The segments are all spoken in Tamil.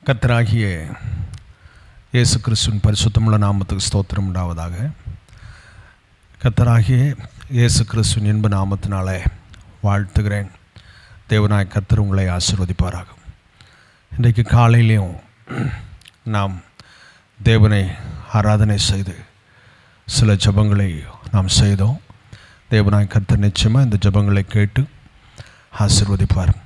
கர்த்தராகிய இயேசு கிறிஸ்துவின் பரிசுத்தமுள்ள நாமத்துக்கு ஸ்தோத்திரம் உண்டாவதாக. கர்த்தராகிய இயேசு கிறிஸ்துவின் இன்ப நாமத்தினாலே வாழ்த்துகிறேன். தேவனாய் கர்த்தர் உங்களை ஆசீர்வதிப்பாராக. இன்றைக்கு காலையிலையும் நாம் தேவனை ஆராதனை செய்து சில ஜெபங்களை நாம் செய்தோம். தேவனாய் கர்த்தர் நிச்சயமாக இந்த ஜெபங்களை கேட்டு ஆசீர்வதிப்பார்.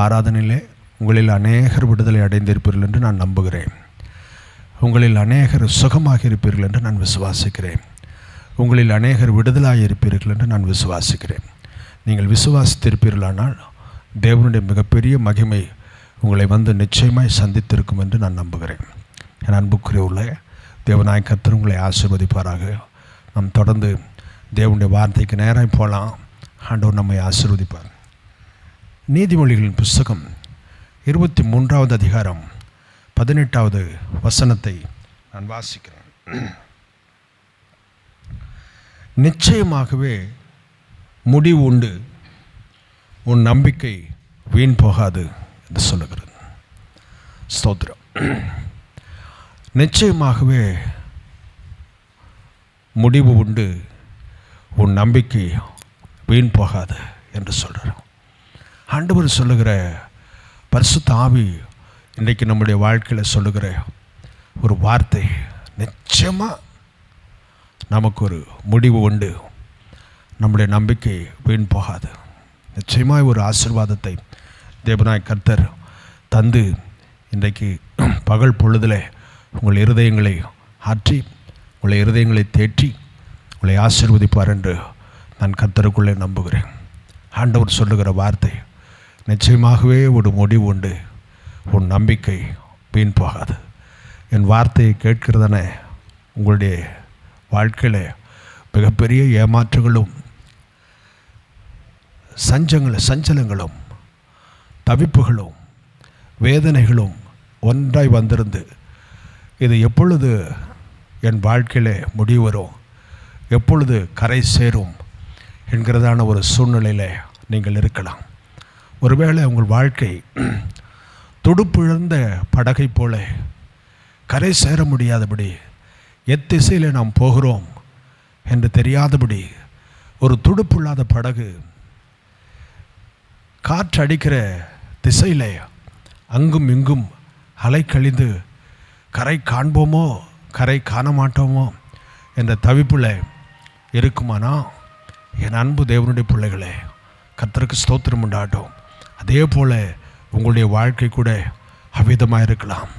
ஆராதனையிலே உங்களில் அநேகர் விடுதலை அடைந்திருப்பீர்கள் என்று நான் நம்புகிறேன். உங்களில் அநேகர் சுகமாக இருப்பீர்கள் என்று நான் விசுவாசிக்கிறேன். உங்களில் அநேகர் விடுதலாக இருப்பீர்கள் என்று நான் விசுவாசிக்கிறேன். நீங்கள் விசுவாசித்திருப்பீர்களானால் தேவனுடைய மிகப்பெரிய மகிமை உங்களை வந்து நிச்சயமாய் சந்தித்திருக்கும் என்று நான் நம்புகிறேன். என் அன்புக்குரிய தேவனாய் கர்த்தர் உங்களை ஆசீர்வதிப்பாராக. நாம் தொடர்ந்து தேவனுடைய வார்த்தைக்கு நேராக போகலாம். ஆண்டவர் நம்மை ஆசீர்வதிப்பார். நீதிமொழிகளின் புஸ்தகம் 23வது அதிகாரம் 18வது வசனத்தை நான் வாசிக்கிறேன். நிச்சயமாகவே முடிவு உண்டு, உன் நம்பிக்கை வீண் போகாது என்று சொல்லுகிறது. ஸ்தோத்திரம். நிச்சயமாகவே முடிவு உண்டு, உன் நம்பிக்கை வீண் போகாது என்று சொல்கிறார். ஆண்டவர் சொல்லுகிற பரிசுத்த ஆவி இன்றைக்கு நம்முடைய வாழ்க்கையில் சொல்லுகிற ஒரு வார்த்தை, நிச்சயமாக நமக்கு ஒரு முடிவு உண்டு, நம்முடைய நம்பிக்கை வீண் போகாது. நிச்சயமாக ஒரு ஆசீர்வாதத்தை தேவனாய் கர்த்தர் தந்து இன்றைக்கு பகல் பொழுதில் உங்கள் இருதயங்களை ஆற்றி, உங்களை இருதயங்களை தேற்றி உங்களை ஆசீர்வதிப்பார் என்று நான் கர்த்தருக்குள்ளே நம்புகிறேன். ஆண்டவர் சொல்லுகிற வார்த்தை, நிச்சயமாகவே ஒரு முடிவு உண்டு, உன் நம்பிக்கை வீண் போகாது. என் வார்த்தையை கேட்கிறதானே உங்களுடைய வாழ்க்கையில் மிகப்பெரிய ஏமாற்றங்களும் சஞ்சலங்களும் தவிப்புகளும் வேதனைகளும் ஒன்றாய் வந்திருந்து இது எப்பொழுது என் வாழ்க்கையில் முடிவு வரும், எப்பொழுது கரை சேரும் என்கிறதான ஒரு சூழ்நிலையில் நீங்கள் இருக்கலாம். ஒருவேளை உங்கள் வாழ்க்கை துடுப்பிழந்த படகை போல கரை சேர முடியாதபடி, எத்திசையில் நாம் போகிறோம் என்று தெரியாதபடி, ஒரு துடுப்பில்லாத படகு காற்றடிக்கிற திசையில் அங்கும் இங்கும் அலை கழிந்து கரை காண்போமோ கரை காண மாட்டோமோ என்ற தவிப்பில் இருக்குமானா, என் அன்பு தேவனுடைய பிள்ளைகளே, கர்த்தருக்கு ஸ்தோத்திரம் உண்டாட்டும். அதே போல் உங்களுடைய வாழ்க்கை கூட அவ்விதமாக இருக்கலாம்.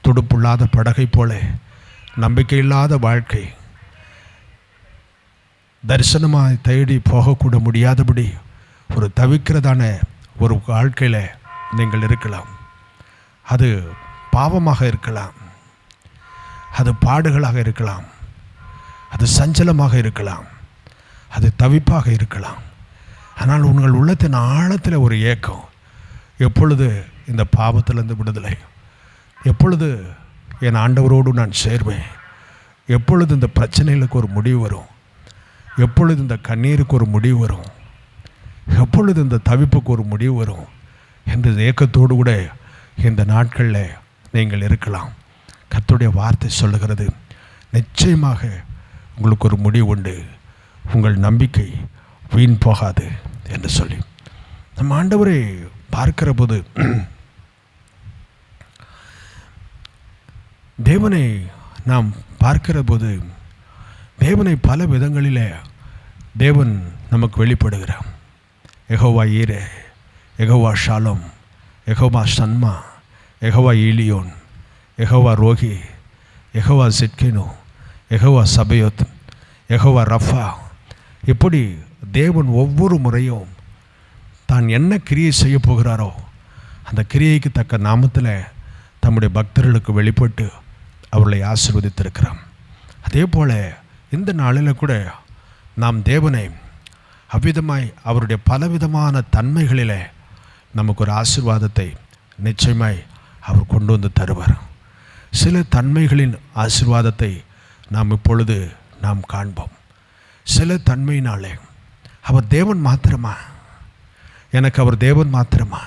துடுப்புள்ளாத படகை போல நம்பிக்கை இல்லாத வாழ்க்கை, தரிசனமாக தேடி போகக்கூட முடியாதபடி ஒரு தவிக்கிறதான ஒரு வாழ்க்கையில் நீங்கள் இருக்கலாம். அது பாவமாக இருக்கலாம், அது பாடுகளாக இருக்கலாம், அது சஞ்சலமாக இருக்கலாம், அது தவிப்பாக இருக்கலாம். ஆனால் உங்கள் உள்ளத்தின் ஆழத்தில் ஒரு ஏக்கம், எப்பொழுது இந்த பாவத்திலிருந்து விடுதலை, எப்பொழுது என் ஆண்டவரோடு நான் சேர்வேன், எப்பொழுது இந்த பிரச்சனைகளுக்கு ஒரு முடிவு வரும், எப்பொழுது இந்த கண்ணீருக்கு ஒரு முடிவு வரும், எப்பொழுது இந்த தவிப்புக்கு ஒரு முடிவு வரும் என்ற ஏக்கத்தோடு கூட இந்த நாட்களில் நீங்கள் இருக்கலாம். கர்த்தருடைய வார்த்தை சொல்லுகிறது, நிச்சயமாக உங்களுக்கு ஒரு முடிவு உண்டு, உங்கள் நம்பிக்கை வீண் போகாது என்று சொல்லி நம்ம ஆண்டவரை பார்க்கிற போது, தேவனை நாம் பார்க்கிற போது, தேவனை பல விதங்களில் தேவன் நமக்கு வெளிப்படுகிறார். யெகோவா ஈரே, யெகோவா ஷாலோம், யெகோவா சன்மா, யெகோவா ஈலியோன், யெகோவா ரோகி, யெகோவா சிட்கினோ, யெகோவா சபயோத், யெகோவா ரஃபா. இப்படி தேவன் ஒவ்வொரு முறையும் தான் என்ன கிரியை செய்ய போகிறாரோ அந்த கிரியைக்கு தக்க நாமத்தில் தம்முடைய பக்தர்களுக்கு வெளிப்பட்டு அவர்களை ஆசீர்வதித்திருக்கிறார். அதே போல் இந்த நாளில் கூட நாம் தேவனை அவ்விதமாய் அவருடைய பலவிதமான தன்மைகளில் நமக்கு ஒரு ஆசீர்வாதத்தை நிச்சயமாய் அவர் கொண்டு வந்து தருவார். சில தன்மைகளின் ஆசீர்வாதத்தை நாம் இப்பொழுது நாம் காண்போம். சில தன்மையினாலே அவர் தேவன் மாத்திரமா, எனக்கு அவர் தேவன் மாத்திரமா,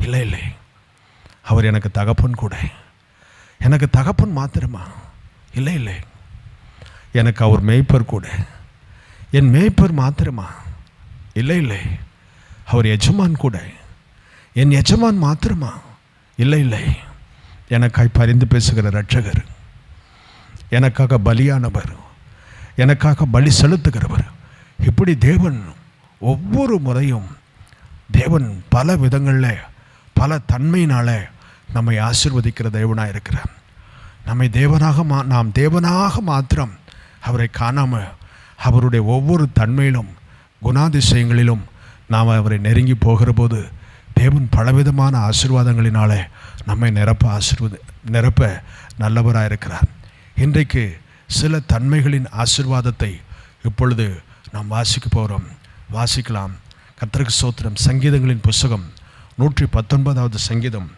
இல்லை இல்லை, அவர் எனக்கு தகப்பன் கூட. எனக்கு தகப்பன் மாத்திரமா? இல்லை இல்லை, எனக்கு அவர் மேய்ப்பர் கூட. என் மேய்ப்பர் மாத்திரமா? இல்லை இல்லை, அவர் எஜமான் கூட. என் எஜமான் மாத்திரமா? இல்லை இல்லை, எனக்காய் பரிந்து பேசுகிற இரட்சகர், எனக்காக பலியானவர், எனக்காக பலி செலுத்துகிறவர். இப்படி தேவன் ஒவ்வொரு முறையும் தேவன் பல விதங்களில் பல தன்மையினால் நம்மை ஆசீர்வதிக்கிற தேவனாக இருக்கிறார். நம்மை நாம் தேவனாக மாத்திரம் அவரை காணாமல் அவருடைய ஒவ்வொரு தன்மையிலும் குணாதிசயங்களிலும் நாம் அவரை நெருங்கி போகிற போது தேவன் பலவிதமான ஆசீர்வாதங்களினாலே நம்மை நிரப்ப நல்லவராக இருக்கிறார். இன்றைக்கு சில தன்மைகளின் ஆசீர்வாதத்தை இப்பொழுது நாம் வாசிக்க போகிறோம். வாசிக்கலாம். கர்த்தருக்கு ஸ்தோத்திரம். சங்கீதங்களின் புஸ்தகம் 119வது சங்கீதம்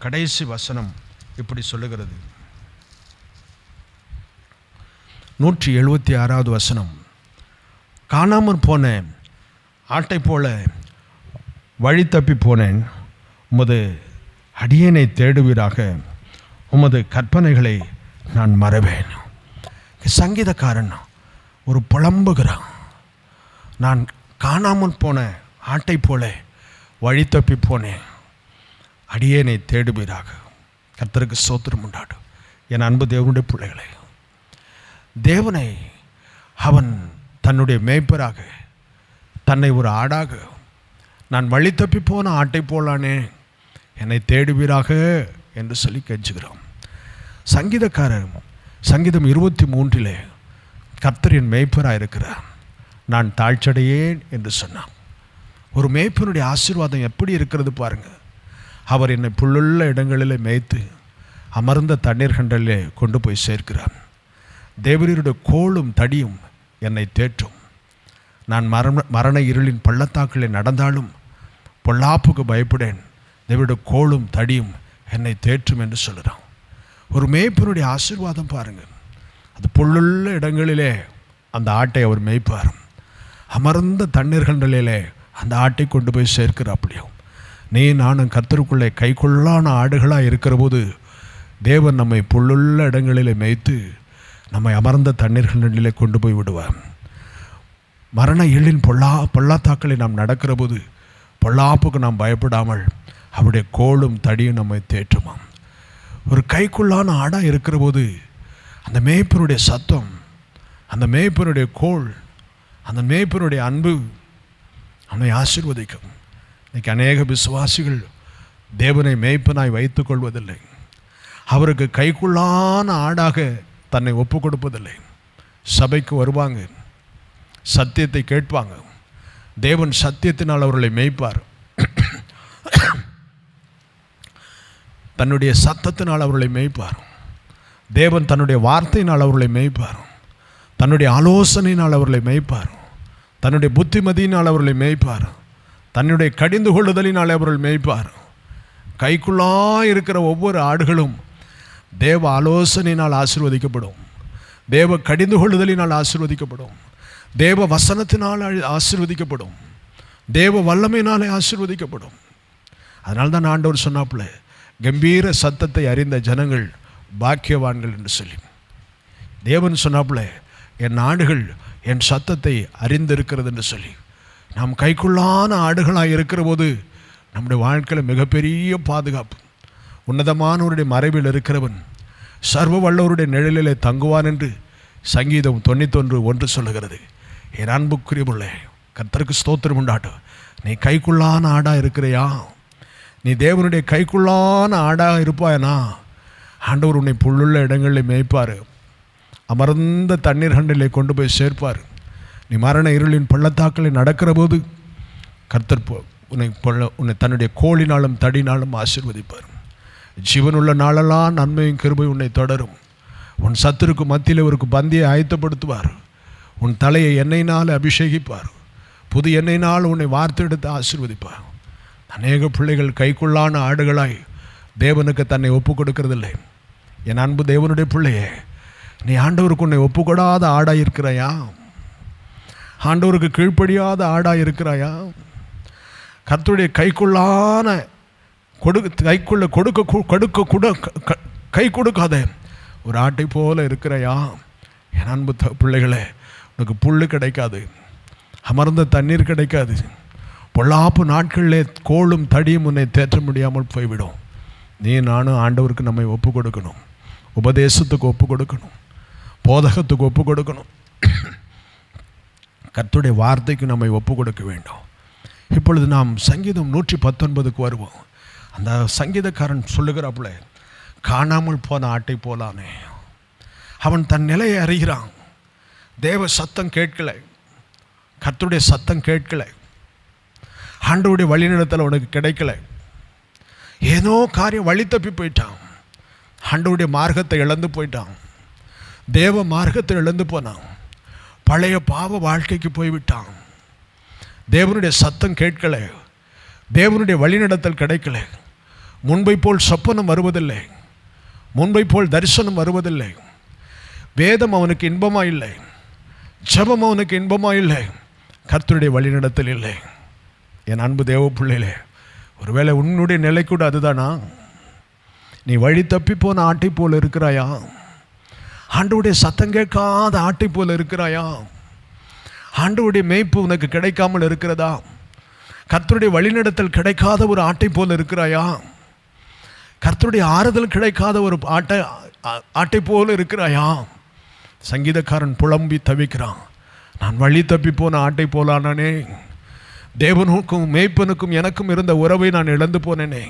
கடைசி வசனம் இப்படி சொல்லுகிறது. 176வது வசனம். காணாமற் போனேன், ஆட்டை போல வழி தப்பி போனேன், உமது அடியேனை தேடுவீராக, உமது கற்பனைகளை நான் மறவேன். சங்கீதக்காரன் ஒரு புலம்புகிறான். நான் காணாமல் போன ஆட்டை போல வழி தப்பி போனேன், அடியேனை தேடுவீராக. கர்த்தருக்கு ஸ்தோத்திரம் உண்டாடு. என் அன்பு தேவனுடைய பிள்ளைகளை, தேவனை அவன் தன்னுடைய மேய்ப்பராக, தன்னை ஒரு ஆடாக, நான் வழி தப்பி போன ஆட்டை போலானே, என்னை தேடுவீராக என்று சொல்லி கெஞ்சுகிறோம். சங்கீதக்காரன் சங்கீதம் 23 கர்த்தர் என் மேய்ப்பராக இருக்கிறார், நான் தாழ்ச்சடையேன் என்று சொன்னான். ஒரு மேய்ப்பனுடைய ஆசீர்வாதம் எப்படி இருக்கிறது பாருங்கள். அவர் என்னை புல்லுள்ள இடங்களிலே மேய்த்து அமர்ந்த தண்ணீர் கண்டலிலே கொண்டு போய் சேர்க்கிறார். தேவரீருடைய கோலும் தடியும் என்னை தேற்றும். நான் மரண இருளின் பள்ளத்தாக்களை நடந்தாலும் பொல்லாப்புக்கு பயப்படேன், தேவருடைய கோலும் தடியும் என்னை தேற்றும் என்று சொல்கிறான். ஒரு மேய்ப்பனுடைய ஆசீர்வாதம் பாருங்கள். அது புல்லுள்ள இடங்களிலே அந்த ஆட்டை அவர் மேய்ப்பார். அமர்ந்த தண்ணீர் கண்டலிலே அந்த ஆட்டை கொண்டு போய் சேர்க்கிறாப்படியும். நீ நானும் கர்த்தருக்குள்ளே கைக்குள்ளான ஆடுகளாக இருக்கிற போது தேவன் நம்மை புல்லுள்ள இடங்களிலே மேய்த்து நம்மை அமர்ந்த தண்ணீர் கண்டலிலே கொண்டு போய் விடுவார். மரண இருளின் பள்ளத்தாக்களை நாம் நடக்கிற போது பொல்லாப்புக்கு நாம் பயப்படாமல் அவருடைய கோலும் தடியும் நம்மை தேற்றுமாம். ஒரு கைக்குள்ளான ஆடாக இருக்கிற போது அந்த மேய்ப்பனுடைய சத்தம், அந்த மேய்ப்பனுடைய கோல், அந்த மேய்ப்பனுடைய அன்பு நம்மை ஆசீர்வதிக்கும். இன்றைக்கி அநேக விசுவாசிகள் தேவனை மேய்ப்பனாய் வைத்துக் கொள்வதில்லை. அவருக்கு கைக்குள்ளான ஆடாக தன்னை ஒப்பு கொடுப்பதில்லை. சபைக்கு வருவாங்க, சத்தியத்தை கேட்பாங்க, தேவன் சத்தியத்தினால் அவர்களை மேய்ப்பார், தன்னுடைய சத்தத்தினால் அவர்களை மேய்ப்பார். தேவன் தன்னுடைய வார்த்தையினால் அவர்களை மேய்ப்பார், தன்னுடைய ஆலோசனையினால் அவர்களை மேய்ப்பார், தன்னுடைய புத்திமதியினால் அவர்களை மேய்ப்பார், தன்னுடைய கடிந்து கொள்ளுதலினால் அவர்கள் மேய்ப்பார். கைக்குள்ளாக இருக்கிற ஒவ்வொரு ஆடுகளும் தேவ ஆலோசனையினால் ஆசீர்வதிக்கப்படும், தேவ கடிந்து கொள்ளுதலினால் ஆசீர்வதிக்கப்படும், தேவ வசனத்தினால் ஆசீர்வதிக்கப்படும், தேவ வல்லமையினாலே ஆசீர்வதிக்கப்படும். அதனால தான் ஆண்டவர் சொன்னாப்புல, கம்பீர சத்தத்தை அறிந்த ஜனங்கள் பாக்கியவான்கள் என்று சொல்லி. தேவன் சொன்னாப்புல, என் ஆடுகள் என் சத்தத்தை அறிந்திருக்கிறது என்று சொல்லி. நாம் கைக்குள்ளான ஆடுகளாக இருக்கிற போது நம்முடைய வாழ்க்கையில் மிகப்பெரிய பாதுகாப்பு. உன்னதமானவருடைய மறைவில் இருக்கிறவன் சர்வ வல்லவருடைய நிழலிலே தங்குவான் என்று சங்கீதம் 91:1 சொல்லுகிறது. என் அன்புக்குரிய பிள்ளை, கர்த்தருக்கு ஸ்தோத்திரம் உண்டாட்டும். நீ கைக்குள்ளான ஆடாக இருக்கிறையா? நீ தேவனுடைய கைக்குள்ளான ஆடாக இருப்பாயனா? ஆண்டவர் உன்னை புல்லுள்ள இடங்களில் மேய்ப்பார், அமர்ந்த தண்ணீர் கண்டிலே கொண்டு போய் சேர்ப்பார். நீ மரண இருளின் பள்ளத்தாக்களை நடக்கிற போது கர்த்தர் உன்னை தன்னுடைய கோலினாலும் தடினாலும் ஆசீர்வதிப்பார். ஜீவனுள்ள நாளெல்லாம் நன்மையும் கிருபை உன்னை தொடரும். உன் சத்துருக்கு மத்தியில் ஒரு பந்தியை ஆயத்தப்படுத்துவார். உன் தலையை எண்ணெயினால் அபிஷேகிப்பார். புது எண்ணெயினால் உன்னை வார்த்தை எடுத்து ஆசீர்வதிப்பார். அநேக பிள்ளைகள் கைக்குள்ளான ஆடுகளாய் தேவனுக்கு தன்னை ஒப்பு கொடுக்கறதில்லை. என் அன்பு தேவனுடைய பிள்ளையே, நீ ஆண்டவருக்கு உன்னை ஒப்புக்கொடாத ஆடாக இருக்கிறாயா? ஆண்டவருக்கு கீழ்ப்படியாத ஆடாக இருக்கிறாயா? கர்த்தருடைய கைக்குள்ளான கைக்குள்ள கை கொடுக்காத ஒரு ஆட்டை போல இருக்கிறையா? என் அன்பு பிள்ளைகளே, உனக்கு புல் கிடைக்காது, அமர்ந்த தண்ணீர் கிடைக்காது. பொல்லாப்பு நாட்களிலே கோளும் தடியும் உன்னை தேற்ற முடியாமல் போய்விடும். நீ நானும் ஆண்டவருக்கு நம்மை ஒப்பு கொடுக்கணும், உபதேசத்துக்கு ஒப்பு கொடுக்கணும், போதகத்துக்கு ஒப்பு கொடுக்கணும், கர்த்தருடைய வார்த்தைக்கு நம்மை ஒப்பு கொடுக்க வேண்டும். இப்பொழுது நாம் சங்கீதம் 119க்கு வருவோம். அந்த சங்கீதக்காரன் சொல்லுகிறாப்புல, காணாமல் போன ஆட்டை போலானே. அவன் தன் நிலையை அறிகிறான். தேவ சத்தம் கேட்கலை, கர்த்தருடைய சத்தம் கேட்கலை, ஆண்டவருடைய வழிநடத்தல் அவனுக்கு கிடைக்கல. ஏதோ காரியம் வழி தப்பி போயிட்டான், ஆண்டவருடைய மார்க்கத்தை இழந்து போயிட்டான், தேவ மார்க்கத்தை இழந்து போனான், பழைய பாவ வாழ்க்கைக்கு போய்விட்டான். தேவனுடைய சத்தம் கேட்கலை, தேவனுடைய வழிநடத்தல் கிடைக்கல. முன்பை போல் சொப்பனம் வருவதில்லை, முன்பை போல் தரிசனம் வருவதில்லை. வேதம் அவனுக்கு இன்பமாக இல்லை, ஜெபம் அவனுக்கு இன்பமாக இல்லை, கர்த்தருடைய வழிநடத்தல் இல்லை. என் அன்பு தேவ பிள்ளைகளே, ஒருவேளை உன்னுடைய நிலை கூட அதுதானா? நீ வழி தப்பி போன ஆட்டை போல் இருக்கிறாயா? ஆண்டவருடைய சத்தம் கேட்காத ஆட்டை போல் இருக்கிறாயா? ஆண்டவருடைய மேய்ப்பு உனக்கு கிடைக்காமல் இருக்கிறதா? கர்த்தருடைய வழிநடத்தல் கிடைக்காத ஒரு ஆட்டை போல் இருக்கிறாயா? கர்த்தருடைய ஆறுதல் கிடைக்காத ஒரு ஆட்டை போல் இருக்கிறாயா? சங்கீதக்காரன் புலம்பி தவிக்கிறான். நான் வழி தப்பி போன ஆட்டை போலானே, தேவனுக்கும் மேய்ப்பனுக்கும் எனக்கும் இருந்த உறவை நான் இழந்து போனேனே,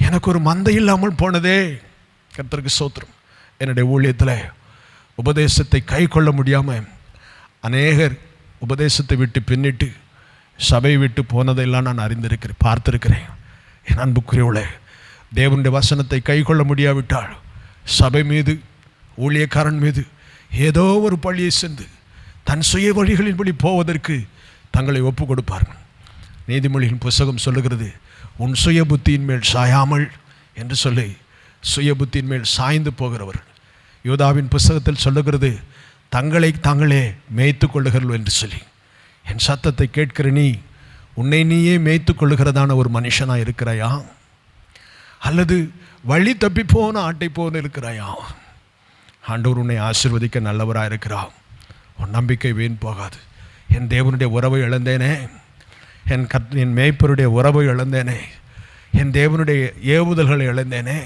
எனக்கு ஒரு மந்தை இல்லாமல் போனதே. கர்த்தருக்கு ஸ்தோத்திரம். என்னுடைய ஊழியத்தில் உபதேசத்தை கை கொள்ள முடியாமல் அநேகர் உபதேசத்தை விட்டு பின்னிட்டு சபை விட்டு போனதையெல்லாம் நான் அறிந்திருக்கிறேன், பார்த்திருக்கிறேன். என் அன்புக்குரியவளே, தேவனுடைய வசனத்தை கை கொள்ள முடியாவிட்டால் சபை மீது, ஊழியக்காரன் மீது ஏதோ ஒரு பழியை சென்று தன் சுய வழிகளின்படி போவதற்கு தங்களை ஒப்பு கொடுப்பார்கள். நீதிமொழியின் புஸ்தகம் சொல்லுகிறது, உன் சுய புத்தியின் மேல் சாயாமல் என்று சொல்லி சுய புத்தியின் மேல் சாய்ந்து போகிறவர். யூதாவின் புஸ்தகத்தில் சொல்லுகிறது, தங்களை தாங்களே மேய்த்து கொள்ளுகிறவர்கள் என்று சொல்லி. என் சத்தத்தை கேட்கிற நீ உன்னை நீயே மேய்த்து கொள்ளுகிறதான ஒரு மனுஷனாக இருக்கிறாயா? அல்லது வழி தப்பி போன ஆட்டை போல இருக்கிறாயா? ஆண்டவர் உன்னை ஆசீர்வதிக்க நல்லவராக இருக்கிறார். உன் நம்பிக்கை வீண் போகாது. என் தேவனுடைய உறவை இழந்தேனே, என் மேய்ப்பருடைய உறவை இழந்தேனே, என் தேவனுடைய ஏவுதல்களை இழந்தேனே,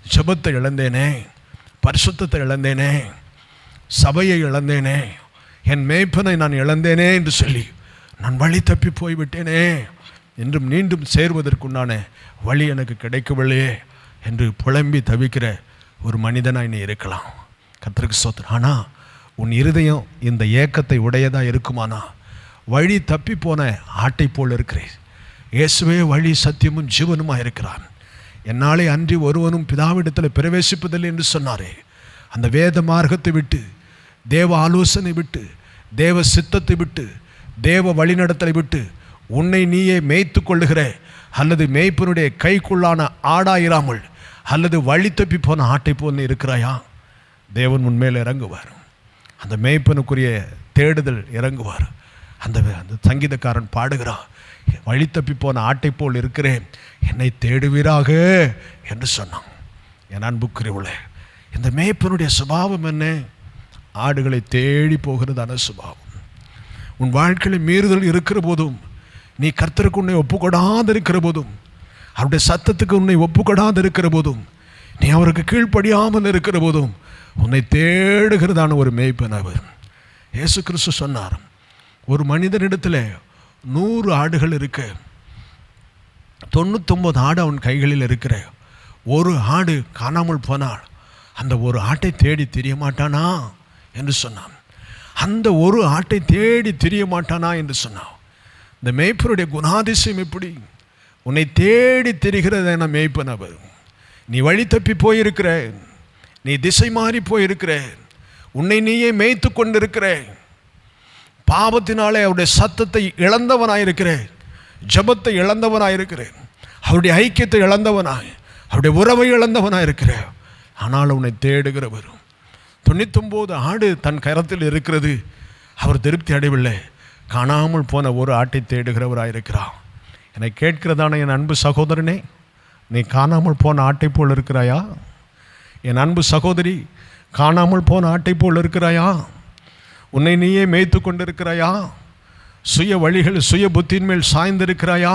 ஜெபத்தை இழந்தேனே, பரிசுத்தத்தை இழந்தேனே, சபையை இழந்தேனே, என் மேய்ப்பனை நான் இழந்தேனே என்று சொல்லி நான் வழி தப்பி போய்விட்டேனே என்றும் மீண்டும் சேர்வதற்குண்டான வழி எனக்கு கிடைக்கவில்லையே என்று புலம்பி தவிக்கிற ஒரு மனிதனாக நீ இருக்கலாம். கர்த்தருக்கு ஸ்தோத்திரம். ஆனால் உன் இருதயம் இந்த ஏக்கத்தை உடையதாக இருக்குமானா, வழி தப்பி போன ஆட்டை போல் இருக்கிறேன். இயேசுவே வழி சத்தியமும் ஜீவனுமாக இருக்கிறான். என்னாலே அன்றி ஒருவனும் பிதாவிடத்தில் பிரவேசிப்பதில்லை என்று சொன்னாரே. அந்த வேத மார்க்கத்தை விட்டு, தேவ ஆலோசனை விட்டு, தேவ சித்தத்தை விட்டு, தேவ வழிநடத்தலை விட்டு உன்னை நீயே மேய்த்து கொள்ளுகிற அல்லது மேய்ப்பனுடைய கைக்குள்ளான ஆடாயிராமல் அல்லது வழி தப்பி போன ஆட்டை போல் இருக்கிறாயா? தேவன் உன்மேல் இறங்குவார். அந்த மேய்ப்பனுக்குரிய தேடுதல் இறங்குவார். அந்த சங்கீதக்காரன் பாடுகிறான், வழி தப்பி போன ஆட்டை போல் இருக்கிறேன், என்னை தேடுவீராக என்று சொன்னான். என் அன்புக்குரியவளே, இந்த மேய்ப்பனுடைய சுபாவம் என்ன? ஆடுகளை தேடி போகிறதான சுபாவம். உன் வாழ்க்கையில் மீறுதல் இருக்கிற போதும், நீ கர்த்தருக்கு உன்னை ஒப்புக்கொடாது இருக்கிற போதும், அவருடைய சத்தத்துக்கு உன்னை ஒப்புக்கொடாது இருக்கிற போதும், நீ அவருக்கு கீழ்ப்படியாமல் இருக்கிற போதும் உன்னை தேடுகிறதான ஒரு மேய்ப்பன் அவர். இயேசு கிறிஸ்து சொன்னார், ஒரு மனிதனிடத்தில் 100 ஆடுகள் இருக்க, 99 ஆடு அவன் கைகளில் இருக்கிற, ஒரு ஆடு காணாமல் போனால் அந்த ஒரு ஆட்டை தேடி திரிய மாட்டானா என்று சொன்னான். அந்த ஒரு ஆட்டை தேடி திரிய மாட்டானா என்று சொன்னான். இந்த மேய்ப்பனுடைய குணாதிசயம் எப்படி? உன்னை தேடி திரிகிறதான மேய்ப்பன் அவர். நீ வழி தப்பி போயிருக்கிற, நீ திசை மாறி போயிருக்கிற, உன்னை நீயே மேய்த்து கொண்டிருக்கிற, பாவத்தினாலே அவருடைய சத்தத்தை இழந்தவனாயிருக்கிறேன், ஜபத்தை இழந்தவனாயிருக்கிறேன், அவருடைய ஐக்கியத்தை இழந்தவனாய், அவருடைய உறவை இழந்தவனாயிருக்கிறேன். ஆனால் உன்னை தேடுகிறவர். 99 ஆடு தன் கரத்தில் இருக்கிறது, அவர் திருப்தி அடையவில்லை, காணாமல் போன ஒரு ஆட்டை தேடுகிறவராயிருக்கிறார். என்னை கேட்கிறதான என் அன்பு சகோதரனே, நீ காணாமல் போன ஆட்டை போல் இருக்கிறாயா? என் அன்பு சகோதரி, காணாமல் போன ஆட்டை போல் இருக்கிறாயா? உன்னை நீயே மேய்த்து கொண்டிருக்கிறாயா? சுய வழிகள் சுய புத்தியின் மேல் சாய்ந்திருக்கிறாயா?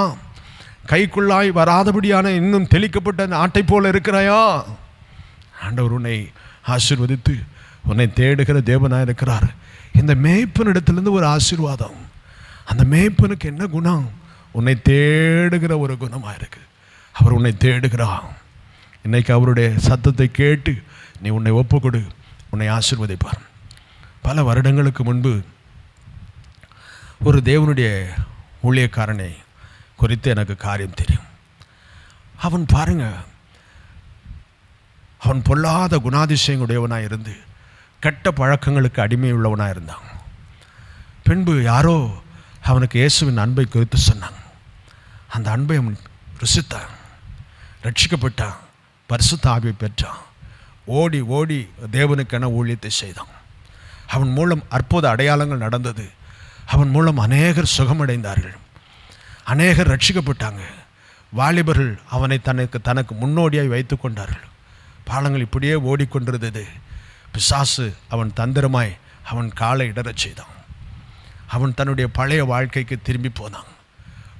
கைக்குள்ளாய் வராதபடியான இன்னும் தெளிக்கப்பட்ட ஆட்டை போல இருக்கிறாயா? ஆண்டவர் உன்னை ஆசீர்வதித்து உன்னை தேடுகிற தேவனாக இருக்கிறார். இந்த மேய்ப்பனிடத்திலிருந்து ஒரு ஆசீர்வாதம். அந்த மேய்ப்பனுக்கு என்ன குணம்? உன்னை தேடுகிற ஒரு குணமாக இருக்கு. அவர் உன்னை தேடுகிறார். இன்னைக்கு அவருடைய சத்தத்தை கேட்டு நீ உன்னை ஒப்புக்கொடு, உன்னை ஆசீர்வதிப்பார். பல வருடங்களுக்கு முன்பு ஒரு தேவனுடைய ஊழியக்காரனை குறித்து எனக்கு காரியம் தெரியும். அவன் பாருங்க, அவன் பொல்லாத குணாதிசயங்களுடையவனாக இருந்து கெட்ட பழக்கங்களுக்கு அடிமை உள்ளவனாக இருந்தான். பின்பு யாரோ அவனுக்கு இயேசுவின் அன்பை குறித்து சொன்னாங்க. அந்த அன்பை அவன் ருசித்தான், ரட்சிக்கப்பட்டான், பரிசுத்த ஆவியை பெற்றான். ஓடி ஓடி தேவனுக்கென ஊழியத்தை செய்தான். அவன் மூலம் அற்புத அடையாளங்கள் நடந்தது. அவன் மூலம் அநேகர் சுகமடைந்தார்கள், அநேகர் ரட்சிக்கப்பட்டாங்க. வாலிபர்கள் அவனை தனக்கு முன்னோடியாய் வைத்து கொண்டார்கள். பாலங்கள் இப்படியே ஓடிக்கொண்டிருந்தது. பிசாசு அவன் தந்திரமாய் அவன் காலை இடறச் செய்தான். அவன் தன்னுடைய பழைய வாழ்க்கைக்கு திரும்பி போனான்,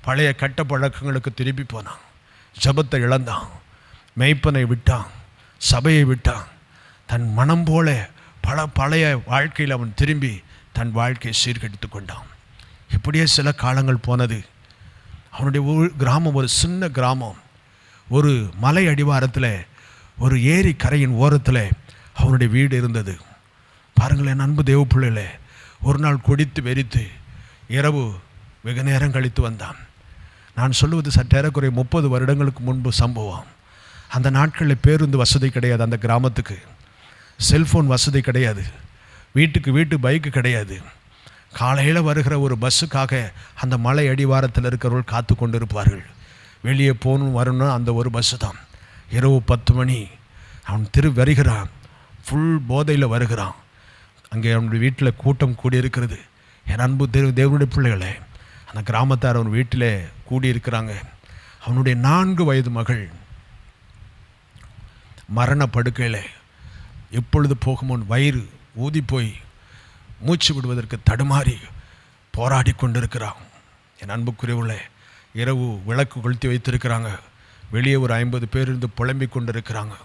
பழைய கட்ட பழக்கங்களுக்கு திரும்பி போனான். ஜபத்தை இழந்தான், மெய்ப்பனை விட்டான், சபையை விட்டான். தன் மனம் போல பழைய வாழ்க்கையில் அவன் திரும்பி தன் வாழ்க்கையை சீர்கெடுத்து கொண்டான். இப்படியே சில காலங்கள் போனது. அவனுடைய கிராமம் ஒரு சின்ன கிராமம். ஒரு மலை அடிவாரத்தில் ஒரு ஏரி கரையின் ஓரத்தில் அவனுடைய வீடு இருந்தது. பாருங்களேன் அன்பு தேவ பிள்ளைகளே, ஒரு நாள் குடித்து வெறித்து இரவு வெகு நேரம் கழித்து வந்தான். நான் சொல்லுவது சற்றேறக்குறைய 30 வருடங்களுக்கு முன்பு சம்பவம். அந்த நாட்களில் பேருந்து வசதி கிடையாது, அந்த கிராமத்துக்கு செல்ஃபோன் வசதி கிடையாது, வீட்டுக்கு வீட்டு பைக்கு கிடையாது. காலையில் வருகிற ஒரு பஸ்ஸுக்காக அந்த மலை அடிவாரத்தில் இருக்கிறவர்கள் காத்து கொண்டு இருப்பார்கள். வெளியே போகணும் வரணும் அந்த ஒரு பஸ்ஸு தான். இரவு 10 மணி அவன் வருகிறான், ஃபுல் போதையில் வருகிறான். அங்கே அவனுடைய வீட்டில் கூட்டம் கூடியிருக்கிறது. என் அன்பு தேவனுடைய பிள்ளைகளே, அந்த கிராமத்தார் அவன் வீட்டில் கூடியிருக்கிறாங்க. அவனுடைய 4 வயது மகள் மரண படுக்கையில் எப்பொழுது போகுமோ வயிறு ஊதி போய் மூச்சு விடுவதற்கு தடுமாறி போராடி கொண்டிருக்கிறான். என் அன்புக்குரியவர்களே, இரவு விளக்கு கொளுத்தி வைத்திருக்கிறாங்க. வெளியே ஒரு 50 பேர் இருந்து புலம்பிக் கொண்டிருக்கிறாங்க.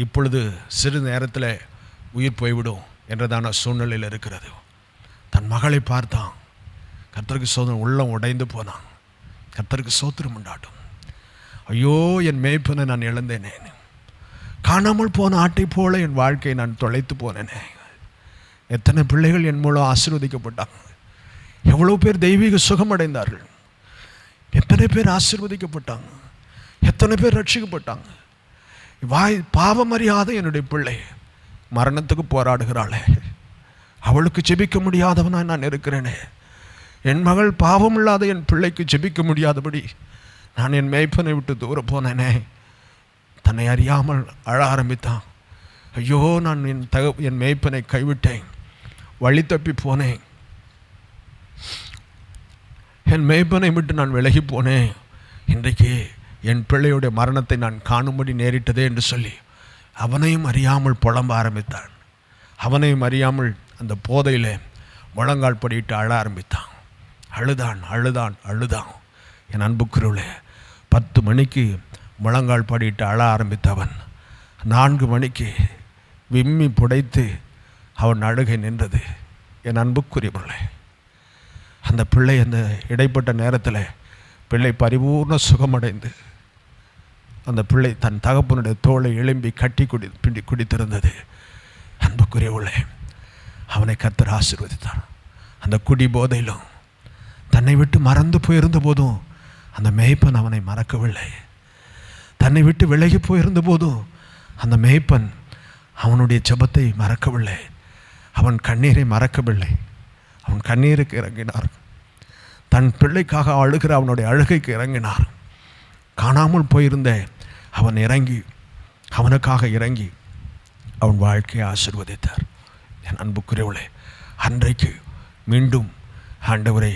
இப்பொழுது சிறு நேரத்தில் உயிர் போய்விடும் என்றதான சூழ்நிலையில் இருக்கிறது. தன் மகளை பார்த்தான். கர்த்தருக்கு சோதனை உள்ளம் உடைந்து போனான். கர்த்தருக்கு சோத்திரம் உண்டாட்டும். ஐயோ, என் மேய்ப்பனை நான் இழந்தேனே, காணாமல் போன ஆட்டை போல என் வாழ்க்கையை நான் தொலைத்து போனேனே. எத்தனை பிள்ளைகள் என் மூலம் ஆசீர்வதிக்கப்பட்டாங்க, எவ்வளோ பேர் தெய்வீக சுகமடைந்தார்கள், எத்தனை பேர் ஆசீர்வதிக்கப்பட்டாங்க, எத்தனை பேர் ரட்சிக்கப்பட்டாங்க. பாவம் அறியாத என்னுடைய பிள்ளை மரணத்துக்கு போராடுகிறாளே, அவளுக்கு ஜெபிக்க முடியாதவனாய் நான் இருக்கிறேனே. என் மகள் பாவம் இல்லாத என் பிள்ளைக்கு ஜெபிக்க முடியாதபடி நான் என் மேய்ப்பனை விட்டு தூர போனேனே. தன்னை அறியாமல் அழ ஆரம்பித்தான். ஐயோ, நான் என் மேய்ப்பனை கைவிட்டேன், வழி தப்பி போனேன், என் மேய்ப்பனை விட்டு நான் விலகி போனேன். இன்றைக்கு என் பிள்ளையுடைய மரணத்தை நான் காணும்படி நேரிட்டதே என்று சொல்லி அவனையும் அறியாமல் புலம்ப ஆரம்பித்தான். அவனையும் அறியாமல் அந்த போதையில் முழங்கால் படிட்டு அழ ஆரம்பித்தான். அழுதான். என் அன்புக்குருளே, 10 மணிக்கு முழங்கால் படிட்டு அழ ஆரம்பித்தவன் 4 மணிக்கு விம்மி புடைத்து அவன் அழுகை நின்றது. என் அன்புக்குரியவர்களே, அந்த பிள்ளை அந்த இடைப்பட்ட நேரத்தில் பிள்ளை பரிபூர்ண சுகமடைந்து அந்த பிள்ளை தன் தகப்பனுடைய தோளை எழும்பி கட்டி குடித்திருந்தது. அன்புக்குரியவர்களே, அவனை கர்த்தர் ஆசீர்வதித்தார். அந்த குடி போதையிலும் தன்னை விட்டு மறந்து போயிருந்த போதும் அந்த மேய்ப்பன் அவனை மறக்கவில்லை. தன்னை விட்டு விலகி போயிருந்த போதும் அந்த மேய்ப்பன் அவனுடைய ஜெபத்தை மறக்கவில்லை. அவன் கண்ணீரை மறக்கவில்லை. அவன் கண்ணீருக்கு இறங்கினார். தன் பிள்ளைக்காக அழுகிற அவனுடைய அழுகைக்கு இறங்கினார். காணாமல் போயிருந்த அவன் அவனுக்காக இறங்கி அவன் வாழ்க்கையை ஆசீர்வதித்தார். என் அன்புக்குரியவளே, அன்றைக்கு மீண்டும் ஆண்டவரை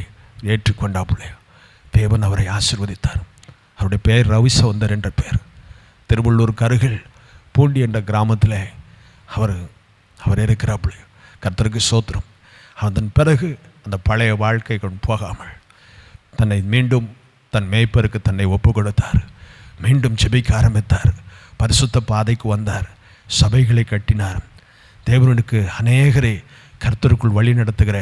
ஏற்றுக்கொண்டாப்புள்ளே தேவன் அவரை ஆசீர்வதித்தார். அவருடைய பெயர் ரவிசௌந்தர் என்ற பெயர். திருவள்ளூருக்கு அருகில் பூண்டி என்ற கிராமத்தில் அவர் இருக்கிறாப்புல. கர்த்தருக்கு ஸ்தோத்திரம். அதன் பிறகு அந்த பழைய வாழ்க்கை கொண்டு போகாமல் தன்னை மீண்டும் தன் மேய்ப்பருக்கு தன்னை ஒப்பு கொடுத்தார். மீண்டும் ஜெபிக்க ஆரம்பித்தார். பரிசுத்த பாதைக்கு வந்தார். சபைகளை கட்டினார். தேவனுக்கு அநேகரை கர்த்தருக்குள் வழி நடத்துகிற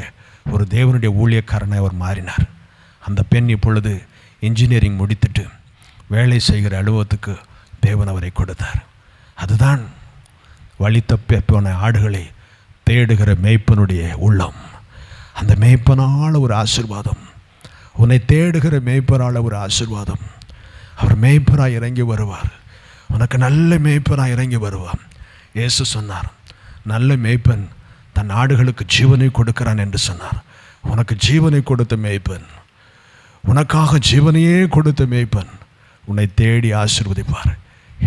ஒரு தேவனுடைய ஊழியக்காரனை அவர் மாறினார். அந்த பெண் இப்பொழுது இன்ஜினியரிங் முடித்துட்டு வேலை செய்கிற அலுவலகத்துக்கு தேவன் அவரை கொடுத்தார். அதுதான் வழி தப்பி போன ஆடுகளை தேடுகிற மேய்ப்பனுடைய உள்ளம். அந்த மேய்ப்பனால் ஒரு ஆசீர்வாதம், உன்னை தேடுகிற மேய்ப்பரால் ஒரு ஆசீர்வாதம். அவர் மேய்ப்பராய் இறங்கி வருவார். உனக்கு நல்ல மேய்ப்பராய் இறங்கி வருவார். இயேசு சொன்னார், நல்ல மேய்ப்பன் தன் ஆடுகளுக்கு ஜீவனை கொடுக்கிறான் என்று சொன்னார். உனக்கு ஜீவனை கொடுத்த மேய்ப்பன், உனக்காக ஜீவனையே கொடுத்த மேய்ப்பன் உன்னை தேடி ஆசீர்வதிப்பார்.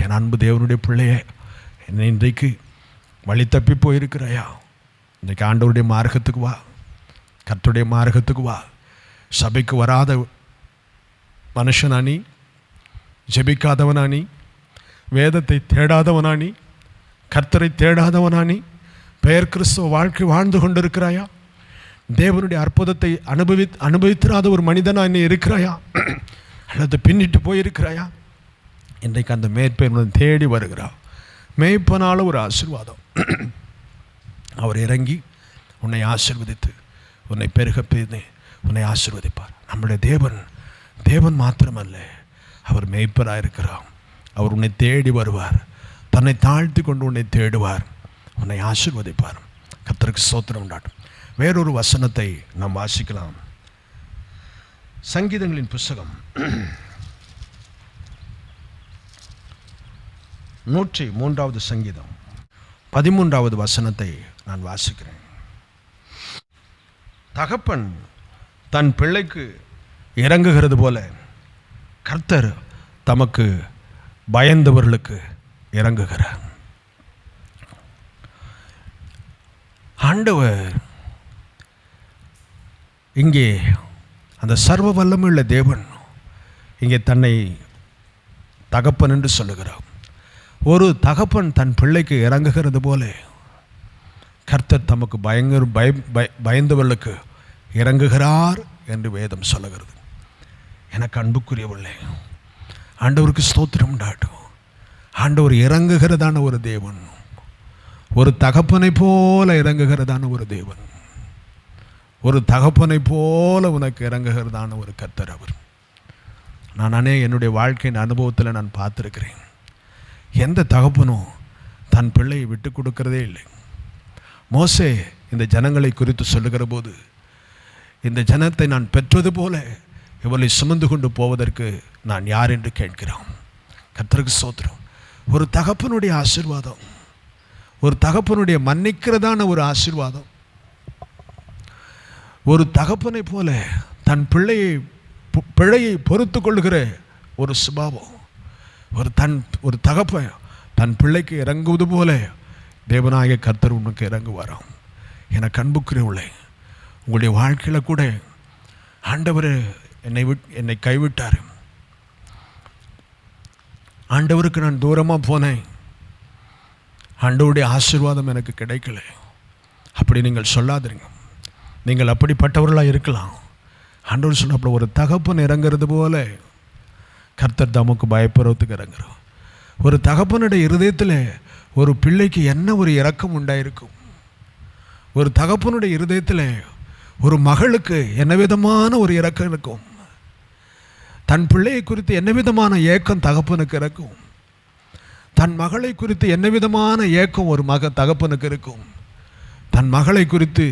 என் அன்பு தேவனுடைய பிள்ளையே, என்னை இன்றைக்கு வழி தப்பி போயிருக்கிறாயா? இன்றைக்கு ஆண்டவருடைய மார்க்கத்துக்கு வா, கர்த்தருடைய மார்க்கத்துக்கு வா. சபைக்கு வராத மனுஷனானி, ஜெபிக்காதவனானி, வேதத்தை தேடாதவனானி, கர்த்தரை தேடாதவனானி, பெயர் கிறிஸ்துவ வாழ்க்கை வாழ்ந்து கொண்டிருக்கிறாயா? தேவனுடைய அற்புதத்தை அனுபவித்திராத ஒரு மனிதனா என்ன இருக்கிறாயா? அல்லது பின்னிட்டு போயிருக்கிறாயா? இன்றைக்கு அந்த மேய்ப்பன் தேடி வருகிறார். மேய்ப்பனால் ஒரு ஆசீர்வாதம். அவர் இறங்கி உன்னை ஆசீர்வதித்து உன்னை பெருக பெய்து உன்னை ஆசீர்வதிப்பார். நம்முடைய தேவன் மாத்திரமல்ல, அவர் மேய்ப்பராக இருக்கிறார். அவர் உன்னை தேடி வருவார். தன்னை தாழ்த்தி கொண்டு உன்னை தேடுவார், உன்னை ஆசீர்வதிப்பார். கர்த்தருக்கு ஸ்தோத்திரம் உண்டாட்டும். வேறொரு வசனத்தை நாம் வாசிக்கலாம். சங்கீதங்களின் புஸ்தகம் 103வது சங்கீதம் 13வது வசனத்தை நான் வாசிக்கிறேன். தகப்பன் தன் பிள்ளைக்கு இறங்குகிறது போல கர்த்தர் தமக்கு பயந்தவர்களுக்கு இறங்குகிறார். ஆண்டவர் இங்கே அந்த சர்வ வல்லமையுள்ள தேவன் இங்கே தன்னை தகப்பன் என்று சொல்லுகிறார். ஒரு தகப்பன் தன் பிள்ளைக்கு இறங்குகிறது போல கர்த்தர் தமக்கு பயந்தவர்களுக்கு இறங்குகிறார் என்று வேதம் சொல்லுகிறது. எனக்கு அன்புக்குரியவர்களே, ஆண்டவருக்கு ஸ்தோத்திரம் உண்டாட்டும். ஆண்டவர் இறங்குகிறதான ஒரு தேவன், ஒரு தகப்பனை போல இறங்குகிறதான ஒரு தேவன், ஒரு தகப்பனை போல உனக்கு இறங்குகிறதான ஒரு கர்த்தர் அவர். நானே என்னுடைய வாழ்க்கையின் அனுபவத்தில் நான் பார்த்துருக்கிறேன். எந்த தகப்பனும் தன் பிள்ளையை விட்டு கொடுக்கிறதே இல்லை. மோசே இந்த ஜனங்களை குறித்து சொல்லுகிற போது, இந்த ஜனத்தை நான் பெற்றது போல இவளை சுமந்து கொண்டு போவதற்கு நான் யார் என்று கேட்கிறான். கர்த்தருக்கு ஸ்தோத்திரம். ஒரு தகப்பனுடைய ஆசீர்வாதம், ஒரு தகப்பனுடைய மன்னிக்கிறதான ஒரு ஆசீர்வாதம், ஒரு தகப்பனை போல தன் பிழையை பொறுத்து கொள்ளுகிற ஒரு சுபாவம், ஒரு தகப்பன் தன் பிள்ளைக்கு இறங்குவது போல தேவனாகிய கர்த்தர் உனக்கு இறங்குவாராம். எனக்கு அன்புக்குரியவர்களே, உங்களுடைய வாழ்க்கையில் கூட ஆண்டவர் என்னை கைவிட்டார், ஆண்டவருக்கு நான் தூரமாக போனேன், ஆண்டவருடைய ஆசீர்வாதம் எனக்கு கிடைக்கல, அப்படி நீங்கள் சொல்லாதீங்க. நீங்கள் அப்படிப்பட்டவர்களாக இருக்கலாம். ஆண்டவர் சொன்னப்போ ஒரு தகப்பன் இறங்குறது போல கர்த்தர் தமக்கு பயப்படுறதுக்கு இறங்குறோம். ஒரு தகப்பனுடைய இருதயத்தில் ஒரு பிள்ளைக்கு என்ன ஒரு இரக்கம் உண்டாயிருக்கும். ஒரு தகப்பனுடைய இருதயத்தில் ஒரு மகளுக்கு என்ன விதமான ஒரு இரக்கம் இருக்கும். தன் பிள்ளையை குறித்து என்ன விதமான ஏக்கம் தகப்பனுக்கு இருக்கும். தன் மகளை குறித்து என்ன விதமான ஏக்கம் ஒரு தகப்பனுக்கு இருக்கும். தன் மகளை குறித்து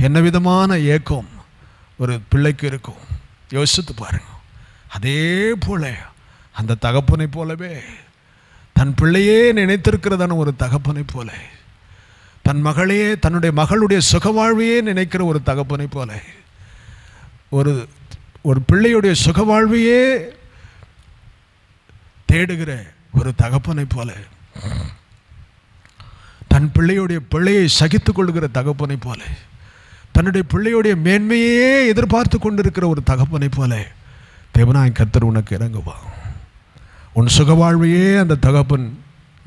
என்ன விதமான ஏக்கம் ஒரு பிள்ளைக்கு இருக்கும். யோசித்து பாருங்க. அதே போல அந்த தகப்பனை போலவே தன் பிள்ளையே நினைத்திருக்கிறதான ஒரு தகப்பனை போல, தன் மகளையே தன்னுடைய மகளுடைய சுகவாழ்வையே நினைக்கிற ஒரு தகப்பனை போல, ஒரு பிள்ளையுடைய சுகவாழ்வையே தேடுகிற ஒரு தகப்பனை போல, தன் பிள்ளையை சகித்து கொள்கிற தகப்பனை போல, தன்னுடைய பிள்ளையுடைய மேன்மையே எதிர்பார்த்து கொண்டிருக்கிற ஒரு தகப்பனை போல தேவனாய் கர்த்தர் உனக்கு இறங்குவான். உன் சுகவாழ்வையே அந்த தகப்பன்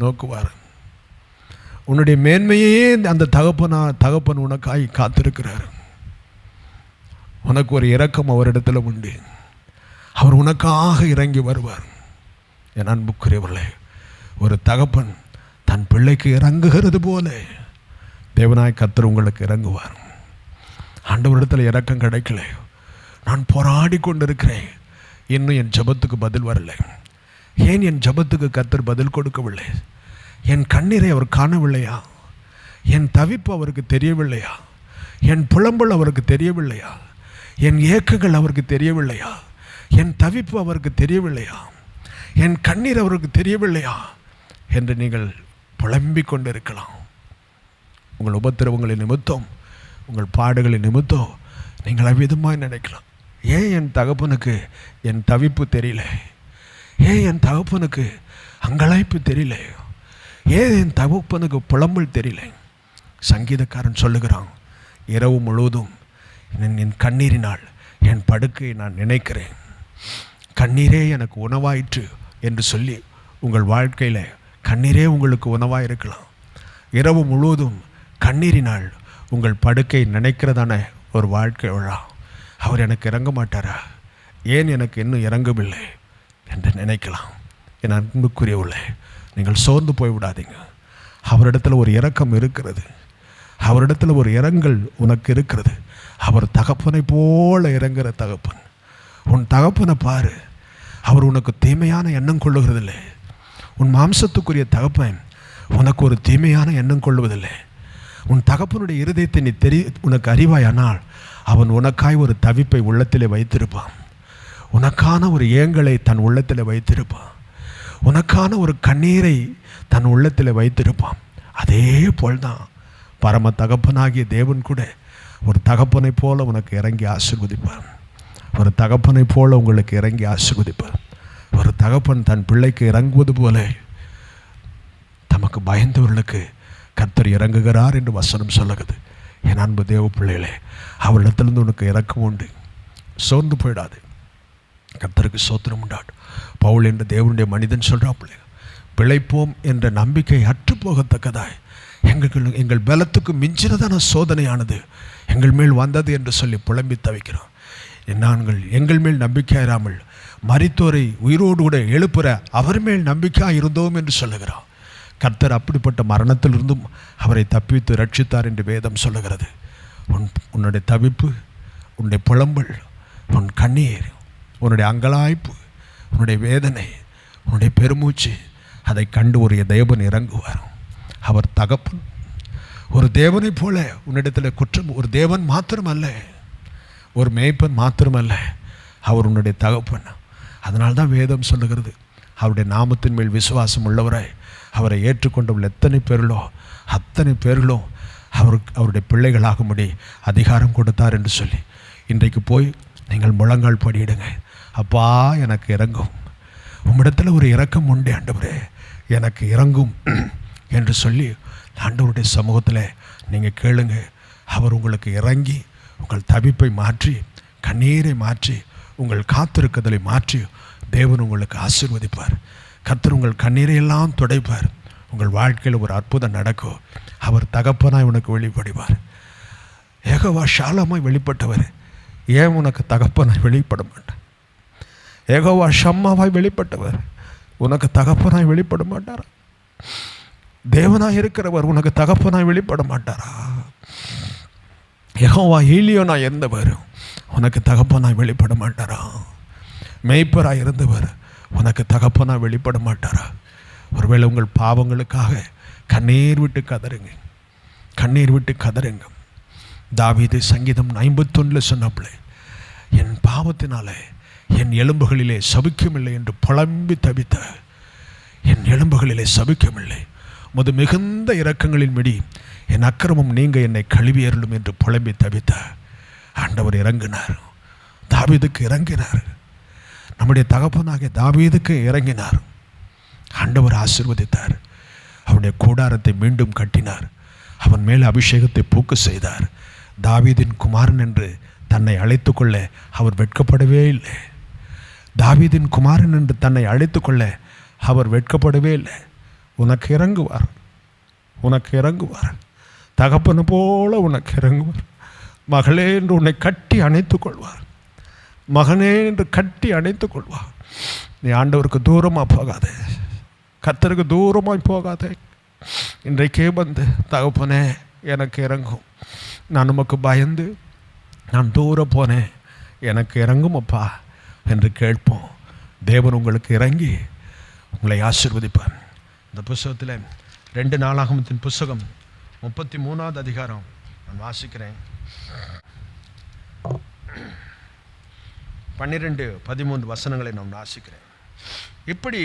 நோக்குவார். உன்னுடைய மேன்மையே அந்த தகப்பன் உனக்காய் காத்திருக்கிறார். உனக்கு ஒரு இரக்கம் அவரிடத்தில் உண்டு. அவர் உனக்காக இறங்கி வருவார். என் அன்புக்குரியவர்களே, ஒரு தகப்பன் தன் பிள்ளைக்கு இறங்குகிறது போல தேவனாய் கர்த்தர் உங்களுக்கு இறங்குவார். ஆண்டவரிடத்தில் இரக்கம் கிடைக்கல, நான் போராடி கொண்டிருக்கிறேன், இன்னும் என் ஜெபத்துக்கு பதில் வரலை. ஏன் என் ஜெபத்துக்கு கர்த்தர் பதில் கொடுக்கவில்லை? என் கண்ணீரை அவர் காணவில்லையா? என் தவிப்பு அவருக்கு தெரியவில்லையா? என் புலம்பல் அவருக்கு தெரியவில்லையா? என் ஏக்கங்கள் அவருக்கு தெரியவில்லையா? என் தவிப்பு அவருக்கு தெரியவில்லையா? என் கண்ணீர் அவருக்கு தெரியவில்லையா என்று நீங்கள் புலம்பிக் கொண்டிருக்கலாம். உங்கள் உபத்திரவங்களின் நிமித்தம், உங்கள் பாடுகளின் நிமித்தம் நீங்கள் அவ்விதமாக நினைக்கலாம். ஏன் என் தகப்பனுக்கு என் தவிப்பு தெரியல? ஏன் என் தகப்பனுக்கு அங்கலாய்ப்பு தெரியல? ஏன் என் தகப்பனுக்கு புலம்பல் தெரியல? சங்கீதக்காரன் சொல்லுகிறான், இரவு முழுவதும் என் கண்ணீரினால் என் படுக்கையை நான் நினைக்கிறேன், கண்ணீரே எனக்கு உணவாயிற்று என்று சொல்லி உங்கள் வாழ்க்கையில் கண்ணீரே உங்களுக்கு உணவாக இருக்கலாம். இரவு முழுவதும் கண்ணீரினால் உங்கள் படுக்கை நினைக்கிறதான ஒரு வாழ்க்கை விழா. அவர் எனக்கு இறங்க மாட்டாரா? ஏன் எனக்கு இன்னும் இறங்கவில்லை என்று நினைக்கலாம். என் அன்புக்குரியவர்களே, நீங்கள் சோர்ந்து போய்விடாதீங்க. அவரிடத்தில் ஒரு இரக்கம் இருக்கிறது. அவரிடத்தில் ஒரு இரங்கல் உனக்கு இருக்கிறது. அவர் தகப்பனை போல இறங்குற தகப்பன். உன் தகப்பனை பாரு, அவர் உனக்கு தீமையான எண்ணம் கொள்ளுகிறதில்லை. உன் மாம்சத்துக்குரிய தகப்பன் உனக்கு ஒரு தீமையான எண்ணம் கொள்வதில்லை. உன் தகப்பனுடைய இருதயத்தை நீ உனக்கு அறிவாயானால் அவன் உனக்காய் ஒரு தவிப்பை உள்ளத்திலே வைத்திருப்பான். உனக்கான ஒரு ஏங்கலை தன் உள்ளத்தில் வைத்திருப்பான். உனக்கான ஒரு கண்ணீரை தன் உள்ளத்தில் வைத்திருப்பான். அதே போல்தான் பரம தகப்பனாகிய தேவன் கூட ஒரு தகப்பனை போல உனக்கு இறங்கி ஆசீர்வதிப்பார். ஒரு தகப்பனை போல உங்களுக்கு இறங்கி ஆசீர்வதிப்பார். ஒரு தகப்பன் தன் பிள்ளைக்கு இறங்குவது போல தமக்கு பயந்தவர்களுக்கு கர்த்தர் இறங்குகிறார் என்று வசனம் சொல்லுகிறது. என் அன்பு தேவ பிள்ளைகளே, அவரிடத்திலிருந்து உனக்கு இறக்கம் உண்டு. சோர்ந்து போயிடாது. கர்த்தருக்கு சோத்திரம் உண்டாடு. பவுல் என்ற தேவனுடைய மனிதன் சொல்கிறாப்புல, பிழைப்போம் என்ற நம்பிக்கை அற்று போகத்தக்கதாய் எங்கள் பலத்துக்கு மிஞ்சினதான சோதனையானது எங்கள் மேல் வந்தது என்று சொல்லி புலம்பி தவிக்கிறோம். நாங்கள் எங்கள் மேல் நம்பிக்கையாராமல் மரித்தோரை உயிரோடு கூட எழுப்புற அவர் மேல் நம்பிக்கையாக இருந்தோம் என்று சொல்லுகிறோம். கர்த்தர் அப்படிப்பட்ட மரணத்திலிருந்தும் அவரை தப்பித்து ரட்சித்தார் என்று வேதம் சொல்லுகிறது. உன்னுடைய தவிப்பு, உன்னுடைய புலம்பல், உன் கண்ணீர், உன்னுடைய அங்கலாய்ப்பு, உன்னுடைய வேதனை, உன்னுடைய பெருமூச்சு, அதை கண்டு ஒரு தேவன் இறங்குவார். அவர் தகப்பன். ஒரு தேவனை போல உன்னிடத்தில் குற்றம், ஒரு தேவன் மாத்திரமல்ல, ஒரு மேய்ப்பன் மாத்திரமல்ல, அவர் உன்னுடைய தகப்பன். அதனால்தான் வேதம் சொல்லுகிறது, அவருடைய நாமத்தின் மேல் விசுவாசம் உள்ளவரை அவரை ஏற்றுக்கொண்டவர்கள் எத்தனை பேர்களோ அத்தனை பேர்களும் அவருடைய பிள்ளைகளாகும்படி அதிகாரம் கொடுத்தார் என்று சொல்லி. இன்றைக்கு போய் நீங்கள் முழங்கால் படியிடுங்க. அப்பா, எனக்கு இறங்கும், உம்மிடத்தில் ஒரு இரக்கம் உண்டு ஆண்டவரே, எனக்கு இறங்கும் என்று சொல்லி ஆண்டவருடைய சமூகத்தில் நீங்கள் கேளுங்க. அவர் உங்களுக்கு இறங்கி உங்கள் தவிப்பை மாற்றி, கண்ணீரை மாற்றி, உங்கள் காத்திருக்குதலை மாற்றி தேவன் உங்களுக்கு ஆசீர்வதிப்பார். கர்த்தர் உங்கள் கண்ணீரை எல்லாம் துடைப்பார். உங்கள் வாழ்க்கையில் ஒரு அற்புதம் நடக்கும். அவர் தகப்பனாய் உனக்கு வெளிப்படுவார். யெகோவா ஷாலமாய் வெளிப்பட்டவர் ஏன் உனக்கு தகப்பனாய் வெளிப்பட மாட்டார்? யெகோவா ஷம்மாவாய் வெளிப்பட்டவர் உனக்கு தகப்பனாய் வெளிப்பட மாட்டாரா? தேவனாய் இருக்கிறவர் உனக்கு தகப்பனாய் வெளிப்பட மாட்டாரா? யெகோவா ஈலியோனாய் இருந்தவர் உனக்கு தகப்பனாய் வெளிப்பட மாட்டாரா? மேய்ப்பராய் இருந்தவர் உனக்கு தகப்பனாய் வெளிப்பட மாட்டாரா? ஒருவேளை உங்கள் பாவங்களுக்காக கண்ணீர் விட்டு கதறுங்க, கண்ணீர் விட்டு கதறுங்க. தாவீது சங்கீதம் 51 சொன்னப்பளே, என் பாவத்தினாலே என் எலும்புகளிலே சபிக்கமில்லை என்று புலம்பி தவித்த, என் எலும்புகளிலே சபிக்கமில்லை, முது மிகுந்த இரக்கங்களின் மிடி என் அக்கிரமம் நீங்க என்னை கழுவியருளும் என்று புலம்பி தவித்த ஆண்டவர் இறங்கினார். தாவீதுக்கு இறங்கினார். நம்முடைய தகப்பனாகிய தாவீதுக்கு இறங்கினார். ஆண்டவர் ஆசீர்வதித்தார். அவருடைய கூடாரத்தை மீண்டும் கட்டினார். அவன் மேல் அபிஷேகத்தை பூக்க செய்தார். தாவீதின் குமாரன் என்று தன்னை அழைத்து கொள்ள அவர் வெட்கப்படவே இல்லை. தாவீதின் குமாரன் என்று தன்னை அழைத்து கொள்ள அவர் வெட்கப்படவே இல்லை. உனக்கு இறங்குவார், உனக்கு இறங்குவார். தகப்பனை போல உனக்கு இறங்குவார். மகளே என்று உன்னை கட்டி அணைத்து கொள்வார். மகனே என்று கட்டி அணைத்து கொள்வார். நீ ஆண்டவருக்கு தூரமாக போகாதே, கர்த்தருக்கு தூரமாய் போகாதே. இன்றைக்கே வந்து தகப்பனே எனக்கு இறங்கும், நான் உமக்கு பயந்து நான் தூரம் போனேன், எனக்கு இறங்கும் அப்பா என்று கேட்போம். தேவன் உங்களுக்கு இறங்கி உங்களை ஆசீர்வதிப்பார். இந்த புஸ்தகத்தில் 2 நாளாகமத்தின் புஸ்தகம் 33வது அதிகாரம் நான் வாசிக்கிறேன். 12-13 வசனங்களை நான் வாசிக்கிறேன். இப்படி